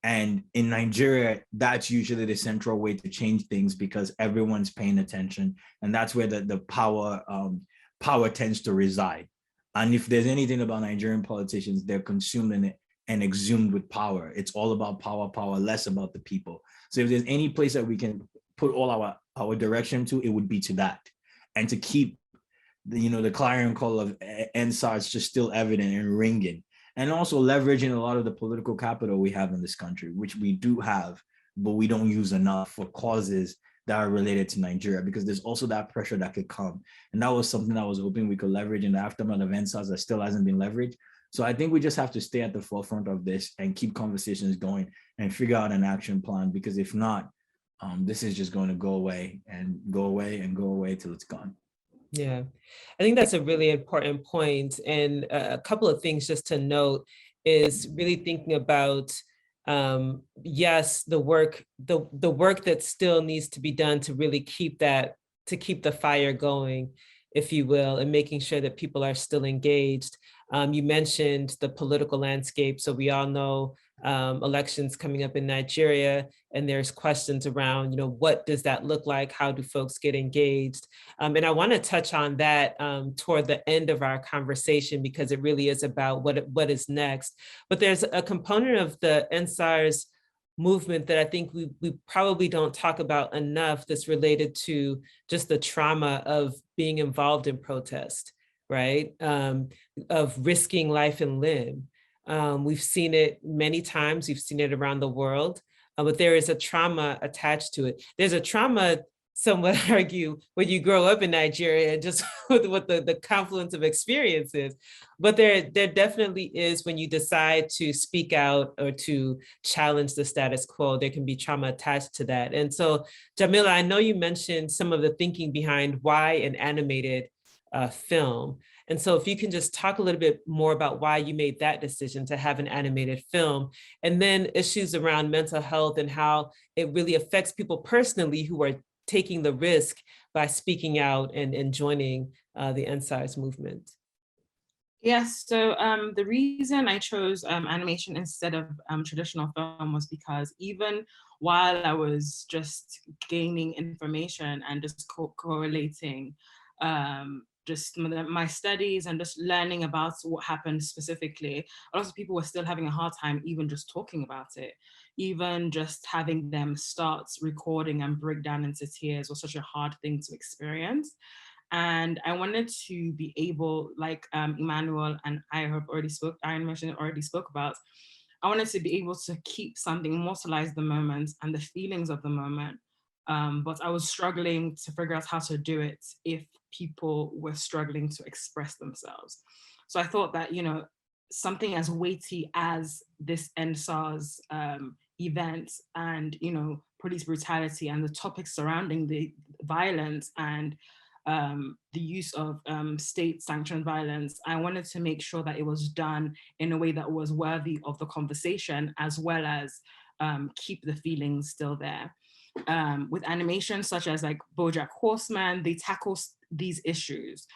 And in Nigeria, that's usually the central way to change things because everyone's paying attention. And that's where the power tends to reside. And if there's anything about Nigerian politicians, they're consumed in it and exhumed with power. It's all about power, less about the people. So if there's any place that we can put all our direction to, it would be to that. And to keep the clarion call of ENDSARS just still evident and ringing. And also leveraging a lot of the political capital we have in this country, which we do have, but we don't use enough for causes that are related to Nigeria, because there's also that pressure that could come. And that was something I was hoping we could leverage in the aftermath of ENDSARS that still hasn't been leveraged. So I think we just have to stay at the forefront of this and keep conversations going and figure out an action plan, because if not, this is just going to go away and go away and go away till it's gone. Yeah, I think that's a really important point. And a couple of things just to note is really thinking about, yes, the work that still needs to be done to really keep the fire going, if you will, and making sure that people are still engaged. You mentioned the political landscape. So we all know elections coming up in Nigeria, and there's questions around, what does that look like? How do folks get engaged? And I want to touch on that toward the end of our conversation, because it really is about what is next. But there's a component of the ENDSARS movement that I think we probably don't talk about enough, that's related to just the trauma of being involved in protest, right? Of risking life and limb. We've seen it many times. We've seen it around the world, but there is a trauma attached to it. There's a trauma, some would argue, when you grow up in Nigeria, just with the confluence of experiences. But there definitely is when you decide to speak out or to challenge the status quo, there can be trauma attached to that. And so, Jamila, I know you mentioned some of the thinking behind why an animated film. And so if you can just talk a little bit more about why you made that decision to have an animated film, and then issues around mental health and how it really affects people personally who are taking the risk by speaking out and joining the ENDSARS movement. Yes, so the reason I chose animation instead of traditional film was because even while I was just gaining information and just correlating just my studies and just learning about what happened specifically, a lot of people were still having a hard time even just talking about it. Even just having them start recording and break down into tears was such a hard thing to experience. And I wanted to be able, like Emmanuel and I have already already spoke about, I wanted to be able to keep something, immortalize the moment and the feelings of the moment. But I was struggling to figure out how to do it if people were struggling to express themselves. So I thought that, something as weighty as this ENDSARS event and, police brutality and the topics surrounding the violence and the use of state-sanctioned violence, I wanted to make sure that it was done in a way that was worthy of the conversation, as well as keep the feelings still there. With animation such as like BoJack Horseman, they tackle these issues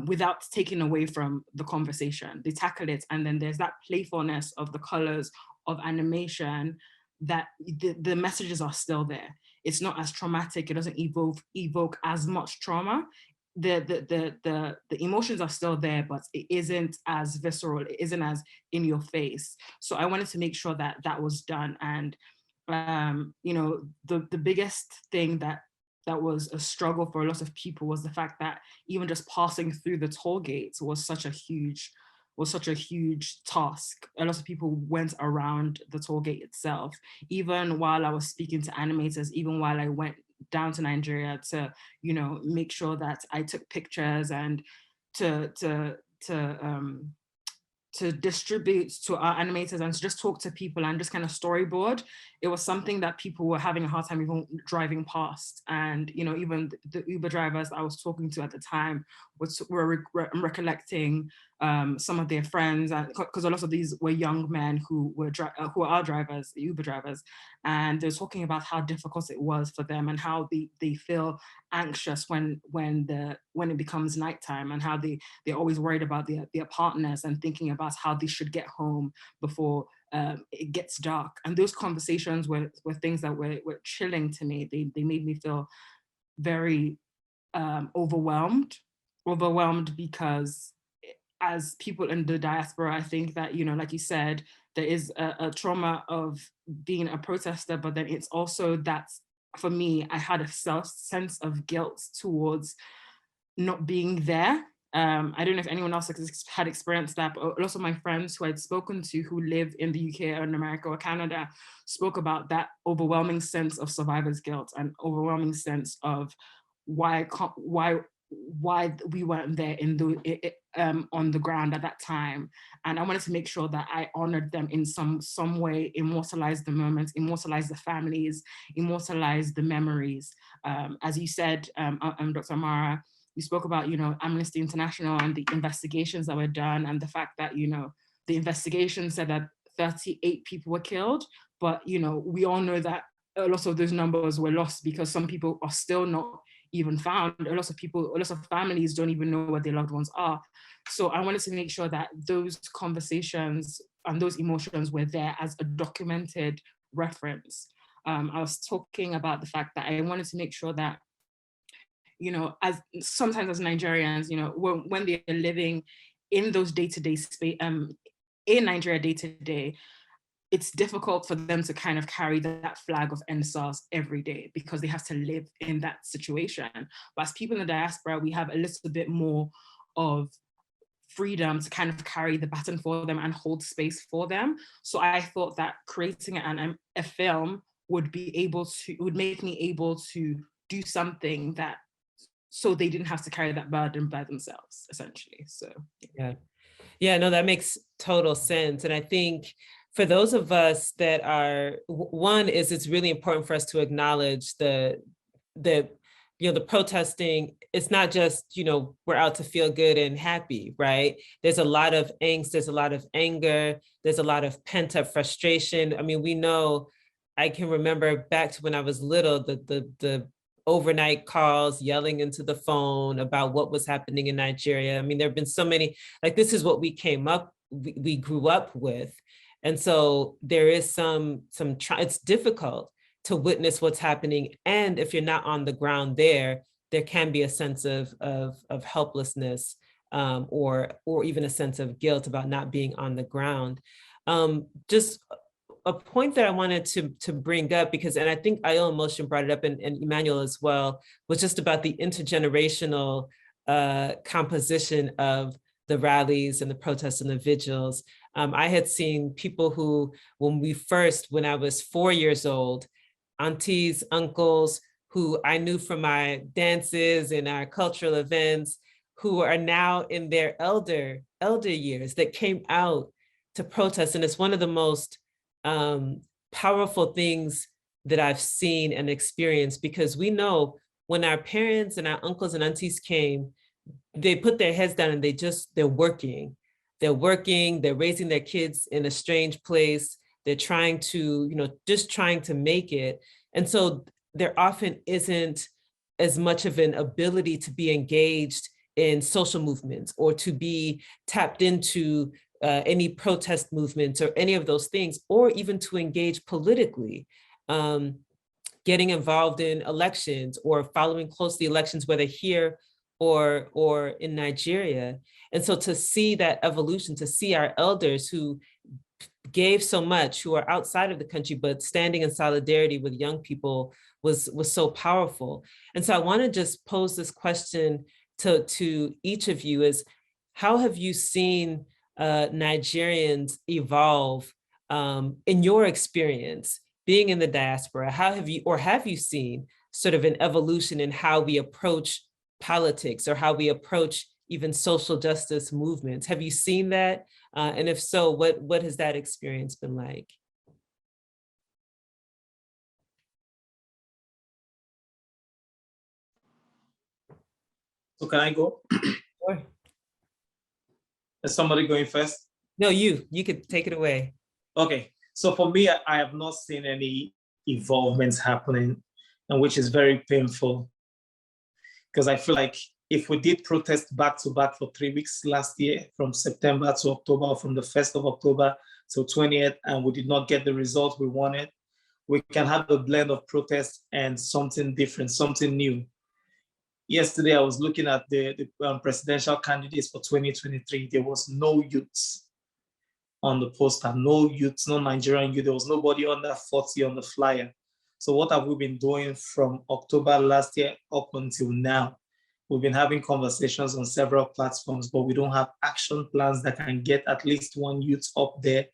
without taking away from the conversation. They tackle it, and then there's that playfulness of the colors of animation that the messages are still there. It's not as traumatic. It doesn't evoke as much trauma. The emotions are still there, but it isn't as visceral. It isn't as in your face. So I wanted to make sure that that was done. And the biggest thing that was a struggle for a lot of people was the fact that even just passing through the toll gates was such a huge task. A lot of people went around the toll gate itself. Even while I was speaking to animators, even while I went down to Nigeria to, make sure that I took pictures and to to distribute to our animators and to just talk to people and just kind of storyboard, it was something that people were having a hard time even driving past. And, you know, even the Uber drivers I was talking to at the time were recollecting some of their friends, because a lot of these were young men who are drivers, the Uber drivers, and they're talking about how difficult it was for them and how they feel anxious when it becomes nighttime, and how they're always worried about their partners and thinking about how they should get home before it gets dark. And those conversations were things that were chilling to me. They made me feel very overwhelmed because as people in the diaspora, I think that, you know, like you said, there is a trauma of being a protester, but then it's also that, for me, I had a sense of guilt towards not being there. I don't know if anyone else had experienced that, but a lot of my friends who I'd spoken to who live in the UK or in America or Canada spoke about that overwhelming sense of survivor's guilt and overwhelming sense of why we weren't there on the ground at that time. And I wanted to make sure that I honored them in some way, immortalize the moments, immortalize the families, immortalize the memories. As you said, Dr. Amara, you spoke about, you know, Amnesty International and the investigations that were done, and the fact that, you know, the investigation said that 38 people were killed, but, you know, we all know that a lot of those numbers were lost because some people are still not even found. A lot of families don't even know where their loved ones are. So I wanted to make sure that those conversations and those emotions were there as a documented reference. I was talking about the fact that I wanted to make sure that, you know, as sometimes as Nigerians, you know, when they're living in those day-to-day space, in Nigeria day-to-day, it's difficult for them to kind of carry that flag of ENDSARS every day because they have to live in that situation. But as people in the diaspora, we have a little bit more of freedom to kind of carry the baton for them and hold space for them. So I thought that creating a film would make me able to do something that, so they didn't have to carry that burden by themselves, essentially. So yeah, no, that makes total sense. And I think for those of us that are, one is, it's really important for us to acknowledge the you know, the protesting. It's not just, you know, we're out to feel good and happy, right? There's a lot of angst, there's a lot of anger, there's a lot of pent up frustration. I mean, we know, I can remember back to when I was little, the overnight calls, yelling into the phone about what was happening in Nigeria. I mean, there have been so many, like, this is what we we grew up with. And so there is it's difficult to witness what's happening. And if you're not on the ground there can be a sense of helplessness, or even a sense of guilt about not being on the ground. Just a point that I wanted to bring up, because, and I think AyoInMotion brought it up, and Emmanuel as well, was just about the intergenerational composition of the rallies and the protests and the vigils. I had seen people who, when I was 4 years old, aunties, uncles, who I knew from my dances and our cultural events, who are now in their elder years, that came out to protest. And it's one of the most powerful things that I've seen and experienced, because we know when our parents and our uncles and aunties came, they put their heads down and they're working, they're raising their kids in a strange place. They're trying to, you know, just trying to make it. And so there often isn't as much of an ability to be engaged in social movements or to be tapped into any protest movements or any of those things, or even to engage politically, getting involved in elections or following closely elections, whether here or in Nigeria. And so to see that evolution, to see our elders who gave so much, who are outside of the country, but standing in solidarity with young people was so powerful. And so I want to just pose this question to each of you: is how have you seen Nigerians evolve in your experience being in the diaspora? How have you seen sort of an evolution in how we approach politics or how we approach even social justice movements. Have you seen that? And if so, what has that experience been like? So can I go? Sure. Is somebody going first? No, you could take it away. Okay, so for me, I have not seen any involvements happening, and which is very painful, because I feel like if we did protest back to back for 3 weeks last year, from September to October, from the 1st of October to 20th, and we did not get the results we wanted, we can have a blend of protest and something different, something new. Yesterday, I was looking at the presidential candidates for 2023. There was no youths on the poster, no youths, no Nigerian youth. There was nobody under 40 on the flyer. So what have we been doing from October last year up until now? We've been having conversations on several platforms, but we don't have action plans that can get at least one youth up there.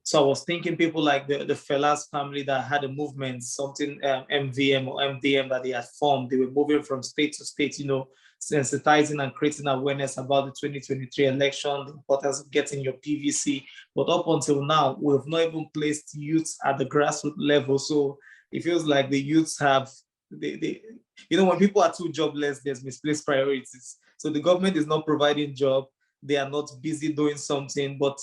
So I was thinking people like the Fellas family that had a movement, something MVM or MDM that they had formed. They were moving from state to state, sensitizing and creating awareness about the 2023 election, the importance of getting your PVC. But up until now, we've not even placed youths at the grassroots level. So it feels like the youths have, when people are too jobless, there's misplaced priorities. So the government is not providing job. They are not busy doing something, but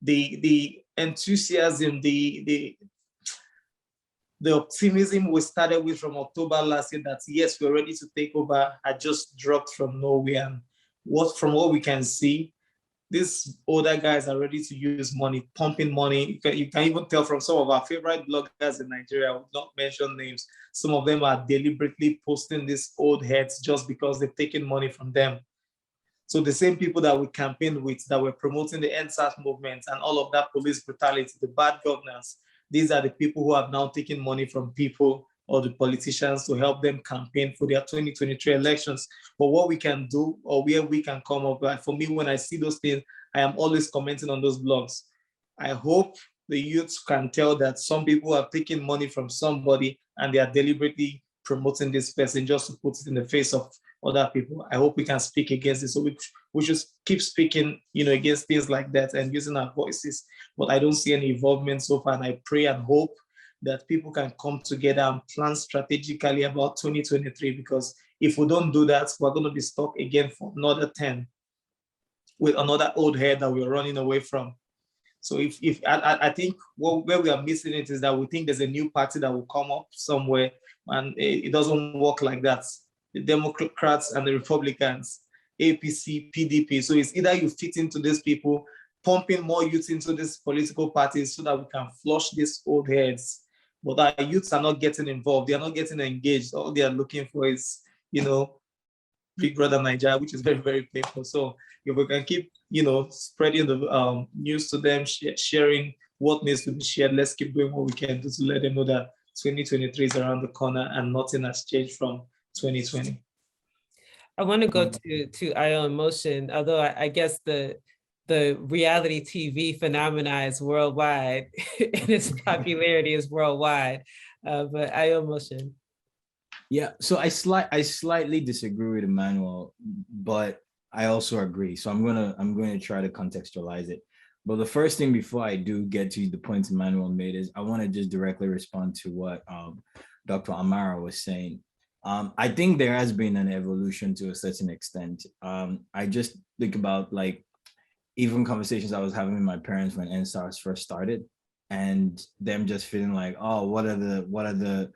the enthusiasm, the optimism we started with from October last year that yes, we're ready to take over, had just dropped from nowhere. And from what we can see, these older guys are ready to use money, pumping money. You can even tell from some of our favorite bloggers in Nigeria, I will not mention names. Some of them are deliberately posting these old heads just because they've taken money from them. So the same people that we campaigned with, that were promoting the ENDSARS movement and all of that police brutality, the bad governance, these are the people who have now taken money from people or the politicians to help them campaign for their 2023 elections. But what we can do, or where we can come up, like for me, when I see those things, I am always commenting on those blogs. I hope the youth can tell that some people are taking money from somebody and they are deliberately promoting this person just to put it in the face of other people. I hope we can speak against it. So we should keep speaking, against things like that and using our voices. But I don't see any involvement so far. And I pray and hope that people can come together and plan strategically about 2023. Because if we don't do that, we're going to be stuck again for another 10 with another old head that we're running away from. So if I think where we are missing it is that we think there's a new party that will come up somewhere, and it doesn't work like that. The Democrats and the Republicans, APC, PDP. So it's either you fit into these people, pumping more youth into these political parties so that we can flush these old heads. But our youths are not getting involved. They are not getting engaged. All they are looking for is, Big Brother Nigeria, which is very, very painful. So if we can keep, spreading the news to them, sharing what needs to be shared, let's keep doing what we can do to let them know that 2023 is around the corner and nothing has changed from 2020. I want to go to AyoInMotion, although I guess the reality TV phenomena is worldwide and its popularity is worldwide. But AyoInMotion. Yeah, so I slightly disagree with Emmanuel, but I also agree. So I'm gonna try to contextualize it. But the first thing before I do get to the points Emmanuel made is I want to just directly respond to what Dr. Amara was saying. I think there has been an evolution to a certain extent. I just think about even conversations I was having with my parents when ENDSARS first started, and them just feeling like, oh, what are the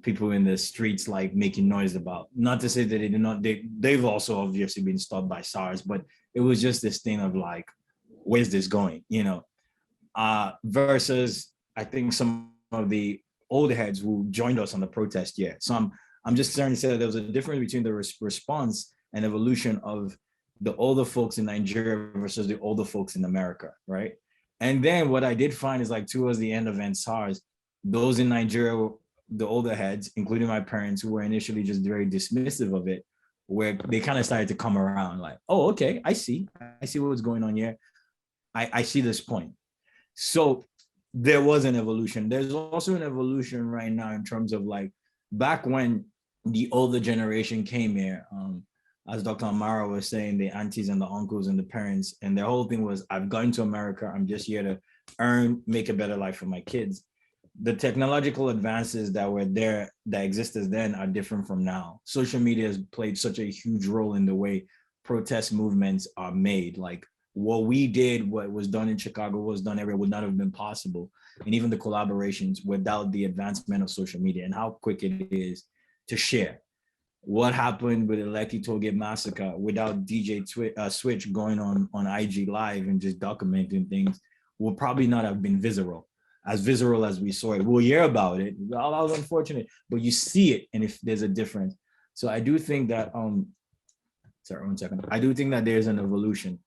people in the streets making noise about? Not to say that they do not, they've also obviously been stopped by SARS, but it was just this thing of where's this going, versus I think some of the old heads who joined us on the protest. Yeah, so I'm just trying to say that there was a difference between the response and evolution of the older folks in Nigeria versus the older folks in America, right? And then what I did find is towards the end of ENDSARS, those in Nigeria, the older heads, including my parents, who were initially just very dismissive of it, where they kind of started to come around oh, okay, I see what's going on here. I see this point. So there was an evolution. There's also an evolution right now in terms of back when the older generation came here, as Dr. Amara was saying, the aunties and the uncles and the parents, and their whole thing was, I've gone to America, I'm just here to earn, make a better life for my kids. The technological advances that were there, that existed then, are different from now. Social media has played such a huge role in the way protest movements are made. Like what we did, what was done in Chicago, was done everywhere, would not have been possible. And even the collaborations without the advancement of social media and how quick it is to share. What happened with the Lekki Tollgate massacre without DJ Switch going on IG Live and just documenting things will probably not have been visceral as we saw it. We'll hear about it. That was unfortunate, but you see it, and if there's a difference. So I do think that sorry, 1 second. I do think that there's an evolution.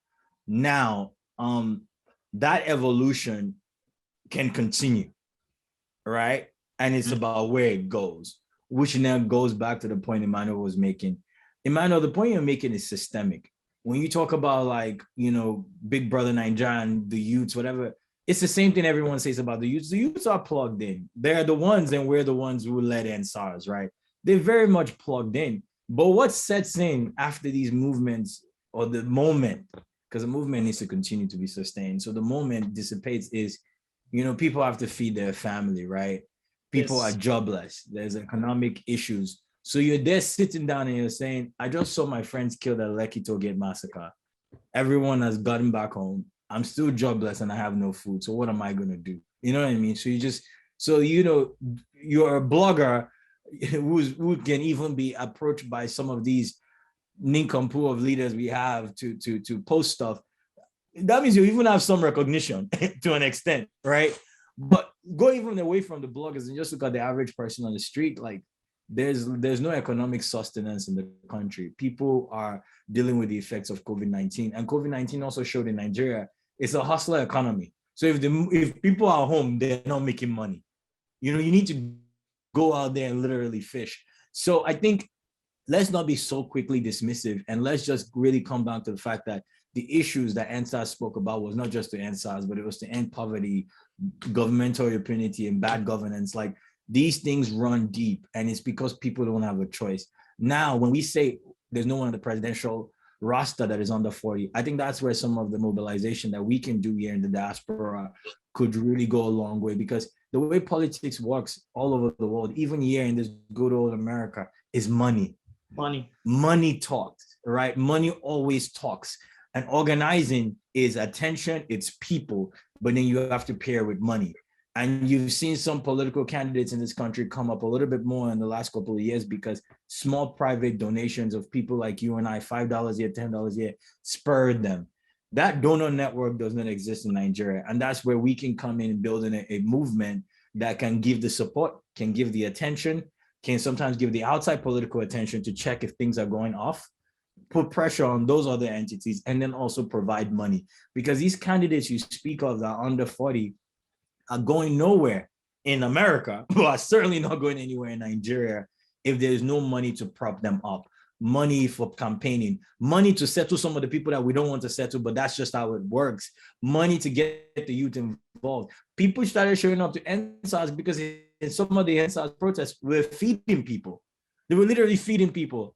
Now, that evolution can continue, right? And it's about where it goes, which now goes back to the point Emmanuel was making. Emmanuel, the point you're making is systemic. When you talk about like, Big Brother Nigeria, the youths, whatever, it's the same thing everyone says about the youths. The youths are plugged in. They're the ones, and we're the ones who led ENDSARS, right? They're very much plugged in. But what sets in after these movements, or the moment, because the movement needs to continue to be sustained. So the moment dissipates is, people have to feed their family, right? People are jobless. There's economic issues. So you're there sitting down and you're saying, I just saw my friends killed at Lekki Tollgate massacre. Everyone has gotten back home. I'm still jobless and I have no food. So what am I going to do? You know what I mean? So you're a blogger who can even be approached by some of these nincompoop of leaders we have to post stuff. That means you even have some recognition to an extent, right? But go even away from the bloggers and just look at the average person on the street. Like there's no economic sustenance in the country. People are dealing with the effects of COVID-19, and COVID-19 also showed in Nigeria it's a hustler economy. So if people are home, they're not making money. You need to go out there and literally fish. So I think let's not be so quickly dismissive, and let's just really come back to the fact that the issues that ENDSARS spoke about was not just to end SARS, but it was to end poverty, governmental impunity, and bad governance. Like these things run deep, and it's because people don't have a choice. Now, when we say there's no one on the presidential roster that is under 40, I think that's where some of the mobilization that we can do here in the diaspora could really go a long way, because the way politics works all over the world, even here in this good old America, is money. Money talks, right? Money always talks. And organizing is attention, it's people, but then you have to pair with money. And you've seen some political candidates in this country come up a little bit more in the last couple of years because small private donations of people like you and I, $5 here, $10 here, spurred them. That donor network does not exist in Nigeria. And that's where we can come in and build a movement that can give the support, can give the attention, can sometimes give the outside political attention to check if things are going off, put pressure on those other entities, and then also provide money. Because these candidates you speak of that are under 40 are going nowhere in America, but are certainly not going anywhere in Nigeria if there's no money to prop them up, money for campaigning, money to settle some of the people that we don't want to settle, but that's just how it works, money to get the youth involved. People started showing up to ENDSARS because in some of the ENDSARS protests, we're feeding people. They were literally feeding people.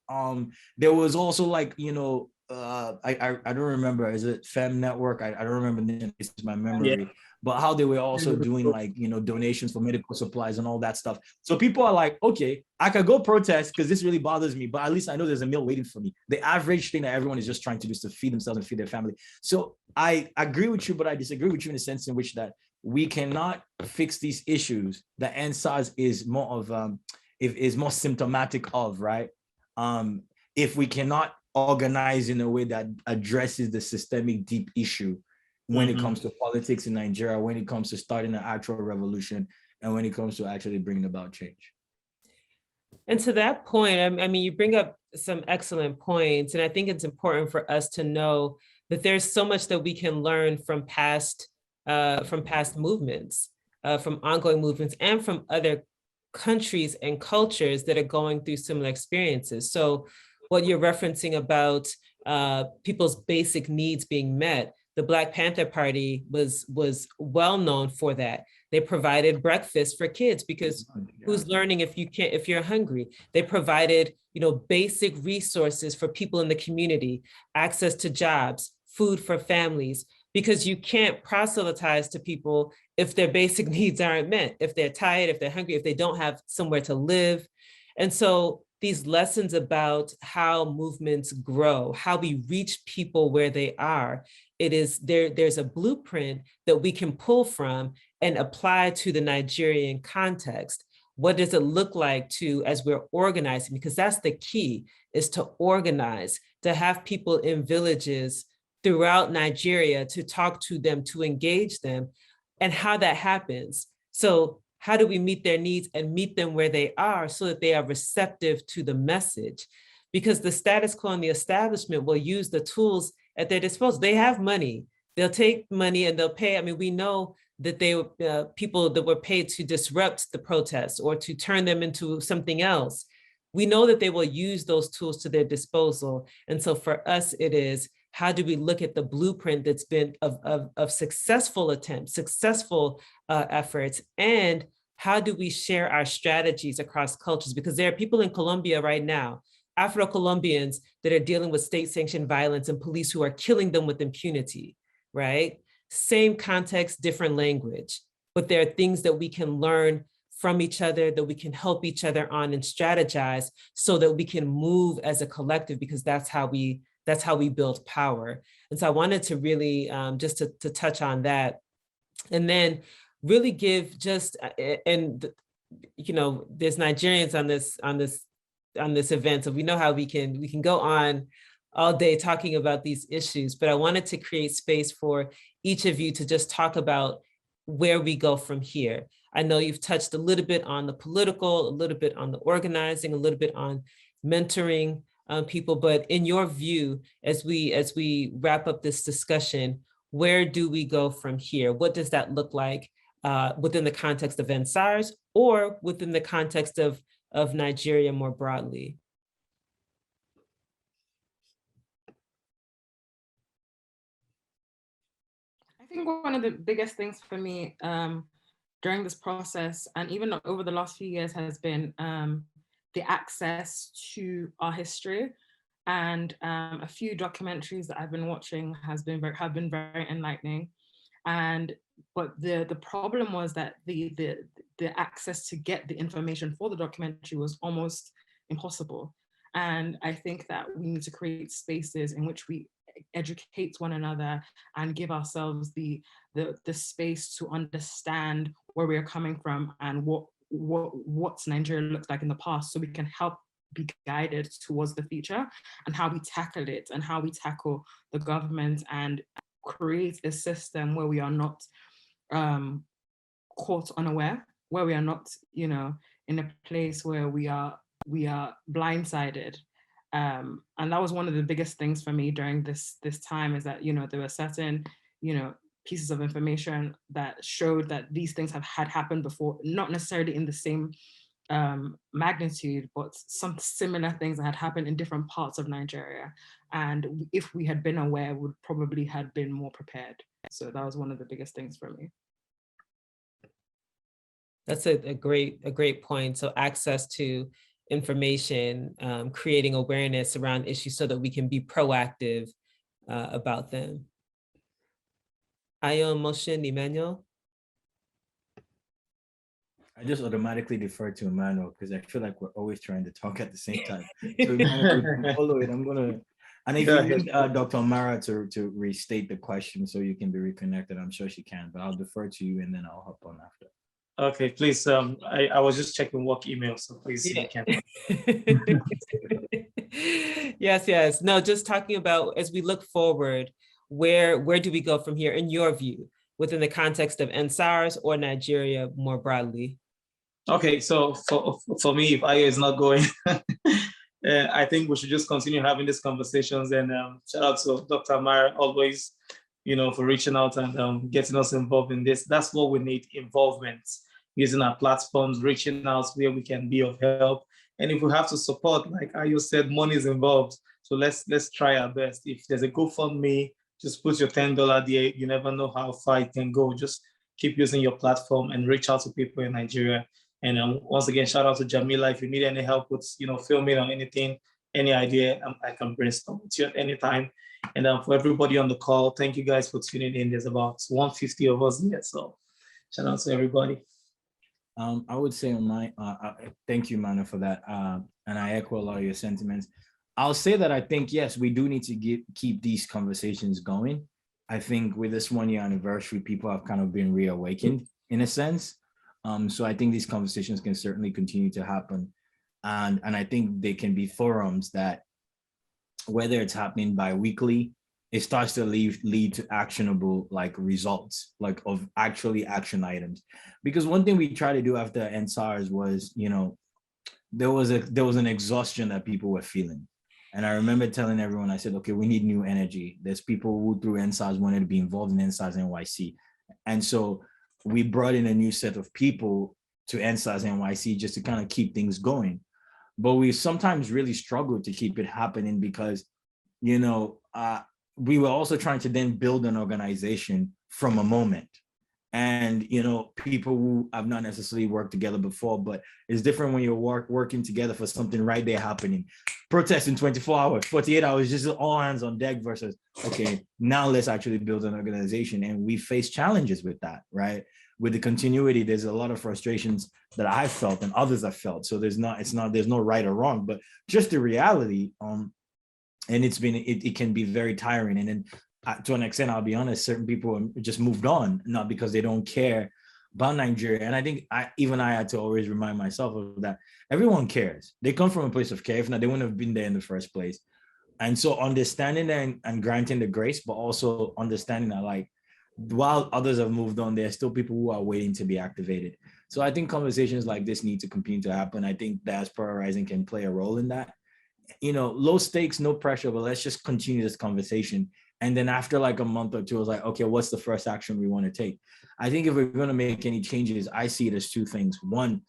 There was also like, I don't remember, is it Fem Network? I don't remember the name, it's my memory. Yeah. But how they were also doing like, donations for medical supplies and all that stuff. So people are like, okay, I could go protest because this really bothers me, but at least I know there's a meal waiting for me. The average thing that everyone is just trying to do is to feed themselves and feed their family. So I agree with you, but I disagree with you in the sense in which that we cannot fix these issues that ENDSARS is more of, is more symptomatic of, right? If we cannot organize in a way that addresses the systemic deep issue when it comes to politics in Nigeria, when it comes to starting an actual revolution, and when it comes to actually bringing about change. And to that point, I mean, you bring up some excellent points, and I think it's important for us to know that there's so much that we can learn from past movements, from ongoing movements, and from other countries and cultures that are going through similar experiences. So what you're referencing about people's basic needs being met, the Black Panther Party was well known for that. They provided breakfast for kids because who's learning if you're hungry? They provided, basic resources for people in the community, access to jobs, food for families, because you can't proselytize to people if their basic needs aren't met, if they're tired, if they're hungry, if they don't have somewhere to live. And so these lessons about how movements grow, how we reach people where they are, there's a blueprint that we can pull from and apply to the Nigerian context. What does it look like as we're organizing? Because that's the key, is to organize, to have people in villages throughout Nigeria, to talk to them, to engage them, and how that happens. So how do we meet their needs and meet them where they are so that they are receptive to the message? Because the status quo and the establishment will use the tools at their disposal. They have money. They'll take money and they'll pay. I mean, we know that people that were paid to disrupt the protests or to turn them into something else. We know that they will use those tools to their disposal. And so for us, it is, how do we look at the blueprint that's been of successful attempts, successful efforts, and how do we share our strategies across cultures? Because there are people in Colombia right now, Afro-Colombians, that are dealing with state-sanctioned violence and police who are killing them with impunity, right? Same context, different language, but there are things that we can learn from each other, that we can help each other on and strategize so that we can move as a collective, because that's how we build power. And so I wanted to really just to touch on that, and then really give there's Nigerians on this event, so we know how we can go on all day talking about these issues, but I wanted to create space for each of you to just talk about where we go from here. I know you've touched a little bit on the political, a little bit on the organizing, a little bit on mentoring people, but in your view, as we wrap up this discussion, where do we go from here? What does that look like within the context of ENDSARS or within the context of Nigeria more broadly? I think one of the biggest things for me during this process, and even over the last few years, has been the access to our history. And a few documentaries that I've been watching have been very enlightening. But the problem was that the access to get the information for the documentary was almost impossible. And I think that we need to create spaces in which we educate one another and give ourselves the space to understand where we are coming from and what Nigeria looked like in the past, so we can help be guided towards the future and how we tackle it and how we tackle the government and create a system where we are not caught unaware, where we are not, in a place where we are blindsided. And that was one of the biggest things for me during this time, is that, there were certain, pieces of information that showed that these things had happened before, not necessarily in the same magnitude, but some similar things that had happened in different parts of Nigeria. And if we had been aware, we would probably have been more prepared. So that was one of the biggest things for me. That's a great point. So access to information, creating awareness around issues so that we can be proactive about them. AyoInMotion, Emmanuel? I just automatically defer to Emmanuel because I feel like we're always trying to talk at the same time. So Emmanuel, follow it. And if you need Dr. Amara to restate the question so you can be reconnected, I'm sure she can, but I'll defer to you and then I'll hop on after. Okay, please. I was just checking work email, so please, you can. Yes. No, just talking about, as we look forward, where do we go from here, in your view, within the context of ENDSARS or Nigeria more broadly? Okay, so for me, if Ayo is not going, I think we should just continue having these conversations. And shout out to Dr. Amara, always, for reaching out and getting us involved in this. That's what we need: involvement, using our platforms, reaching out where we can be of help. And if we have to support, like Ayo said, money is involved. So let's try our best. If there's a GoFundMe, just put your $10 there. You never know how far it can go. Just keep using your platform and reach out to people in Nigeria. And once again, shout out to Jamila. If you need any help with, filming or anything, any idea, I can brainstorm with you at any time. And for everybody on the call, thank you guys for tuning in. There's about 150 of us here, so shout out to everybody. I would say on my, thank you, Manu, for that. And I echo a lot of your sentiments. I'll say that I think, yes, we do need to keep these conversations going. I think with this 1-year anniversary, people have kind of been reawakened in a sense. So I think these conversations can certainly continue to happen. And I think they can be forums that, whether it's happening bi-weekly, it starts to lead to actionable results, of actually action items. Because one thing we tried to do after ENDSARS was, there was an exhaustion that people were feeling. And I remember telling everyone, I said, okay, we need new energy. There's people who through ENDSARS wanted to be involved in ENDSARSNYC. And so we brought in a new set of people to ENDSARSNYC just to kind of keep things going. But we sometimes really struggled to keep it happening because, we were also trying to then build an organization from a moment. And, people who have not necessarily worked together before, but it's different when you're working together for something right there happening. Protest in 24 hours, 48 hours, just all hands on deck versus, okay, now let's actually build an organization. And we face challenges with that, right? With the continuity, there's a lot of frustrations that I felt and others have felt. So there's no right or wrong, but just the reality, and it can be very tiring. And then to an extent, I'll be honest, certain people just moved on, not because they don't care about Nigeria. And I think I had to always remind myself of that. Everyone cares. They come from a place of care. If not, they wouldn't have been there in the first place. And so understanding and granting the grace, but also understanding that while others have moved on, there are still people who are waiting to be activated. So I think conversations like this need to continue to happen. I think Diaspora Rising can play a role in that. Low stakes, no pressure, but let's just continue this conversation. And then after a month or two, I was like, okay, what's the first action we want to take? I think if we're going to make any changes, I see it as two things. One,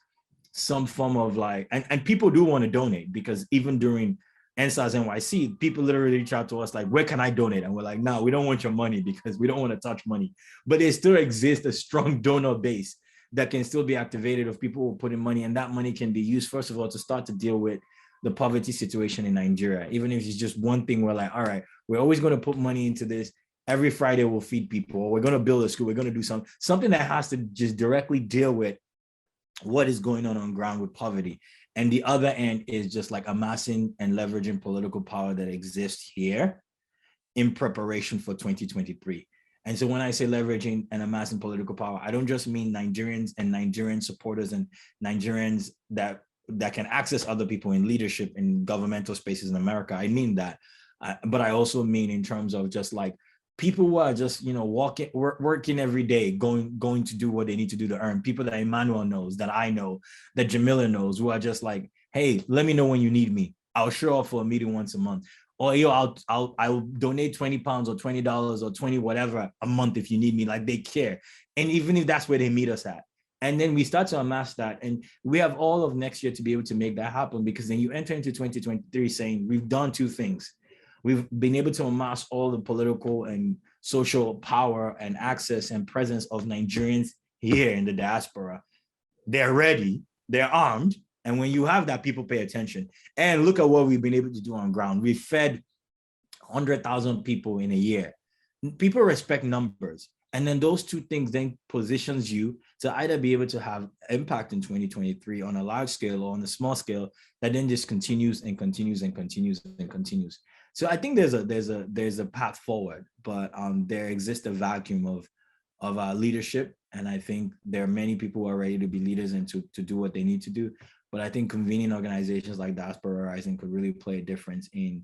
some form of and people do want to donate, because even during ENDSARSNYC, people literally reach out to us where can I donate? And we're like, no, we don't want your money because we don't want to touch money. But there still exists a strong donor base that can still be activated of people who put in money. And that money can be used, first of all, to start to deal with the poverty situation in Nigeria. Even if it's just one thing, we're all right, we're always going to put money into this. Every Friday we'll feed people, or we're going to build a school, we're going to do something that has to just directly deal with what is going on ground with poverty. And the other end is just amassing and leveraging political power that exists here in preparation for 2023. And so when I say leveraging and amassing political power, I don't just mean Nigerians and Nigerian supporters and Nigerians that can access other people in leadership in governmental spaces in America. I mean that, but I also mean in terms of just people who are just, working every day, going to do what they need to do to earn. People that Emmanuel knows, that I know, that Jamila knows, who are just hey, let me know when you need me. I'll show up for a meeting once a month. Or I'll donate 20 pounds or $20 or 20 whatever a month if you need me. They care. And even if that's where they meet us at. And then we start to amass that. And we have all of next year to be able to make that happen, because then you enter into 2023 saying, we've done two things. We've been able to amass all the political and social power and access and presence of Nigerians here in the diaspora. They're ready, they're armed. And when you have that, people pay attention. And look at what we've been able to do on ground. We fed 100,000 people in a year. People respect numbers. And then those two things then positions you to either be able to have impact in 2023 on a large scale or on a small scale that then just continues and continues and continues and continues. So I think there's a path forward, but there exists a vacuum of leadership. And I think there are many people who are ready to be leaders and to do what they need to do. But I think convening organizations like Diaspora Rising could really play a difference in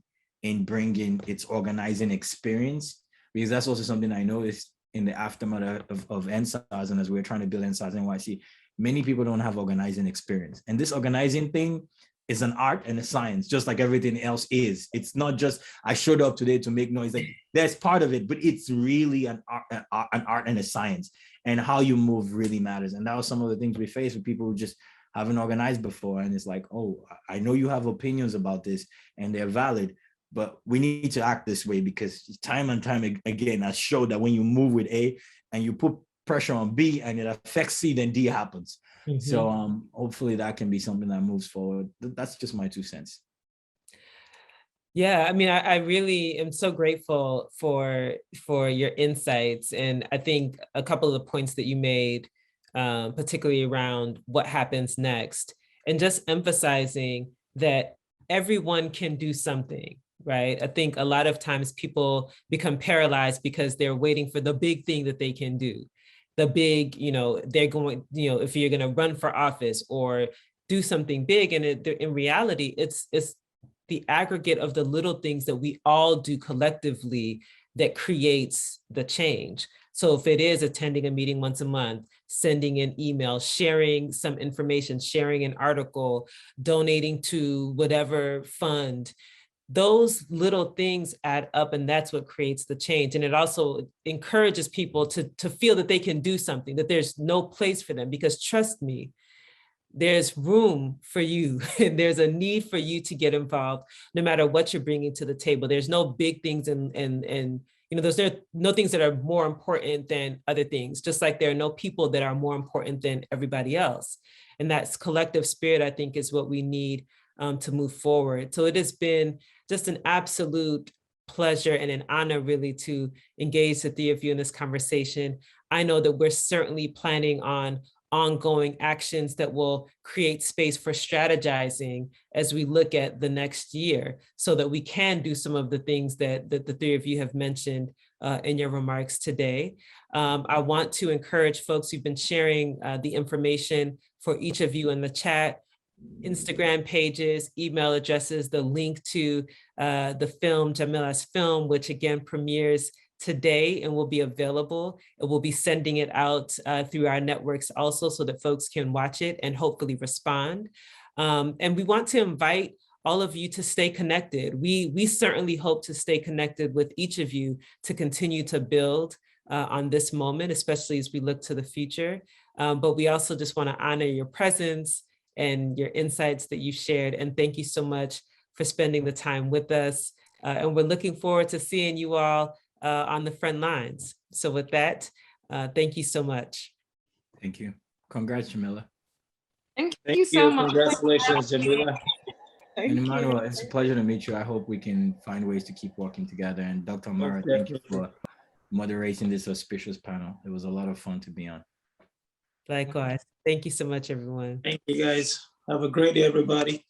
bringing its organizing experience, because that's also something I noticed in the aftermath of ENDSARS, and as we're trying to build ENDSARSNYC, many people don't have organizing experience. And this organizing thing is an art and a science, just like everything else is. It's not just, I showed up today to make noise. There's part of it, but it's really an art and a science, and how you move really matters. And that was some of the things we face with people who just haven't organized before. And it's oh, I know you have opinions about this and they're valid, but we need to act this way, because time and time again has showed that when you move with A and you put pressure on B and it affects C, then D happens. So hopefully that can be something that moves forward. That's just my 2 cents. Yeah, I mean, I really am so grateful for your insights. And I think a couple of the points that you made, particularly around what happens next, and just emphasizing that everyone can do something, right? I think a lot of times people become paralyzed because they're waiting for the big thing that they can do. The big, they're going, if you're going to run for office or do something big. And in reality, it's the aggregate of the little things that we all do collectively that creates the change. So if it is attending a meeting once a month, sending an email, sharing some information, sharing an article, donating to whatever fund, those little things add up, and that's what creates the change. And it also encourages people to feel that they can do something, that there's no place for them, because trust me, there's room for you and there's a need for you to get involved no matter what you're bringing to the table. There's no big things and there's no things that are more important than other things, just like there are no people that are more important than everybody else. And that's collective spirit, I think, is what we need to move forward. So it has been just an absolute pleasure and an honor really to engage the three of you in this conversation. I know that we're certainly planning on ongoing actions that will create space for strategizing as we look at the next year, so that we can do some of the things that the three of you have mentioned in your remarks today. I want to encourage folks who've been sharing the information for each of you in the chat, Instagram pages, email addresses, the link to the film, Jamila's film, which again premieres today and will be available. And we'll be sending it out through our networks also, so that folks can watch it and hopefully respond. And we want to invite all of you to stay connected. We certainly hope to stay connected with each of you to continue to build on this moment, especially as we look to the future. But we also just want to honor your presence and your insights that you shared. And thank you so much for spending the time with us. And we're looking forward to seeing you all on the front lines. So with that, thank you so much. Thank you. Congrats, Jamila. Thank you so much. Congratulations, Jamila. And Emmanuel, it's a pleasure to meet you. I hope we can find ways to keep working together. And Dr. Amara, thank you for moderating this auspicious panel. It was a lot of fun to be on. Likewise. Thank you so much, everyone. Thank you, guys. Have a great day, everybody.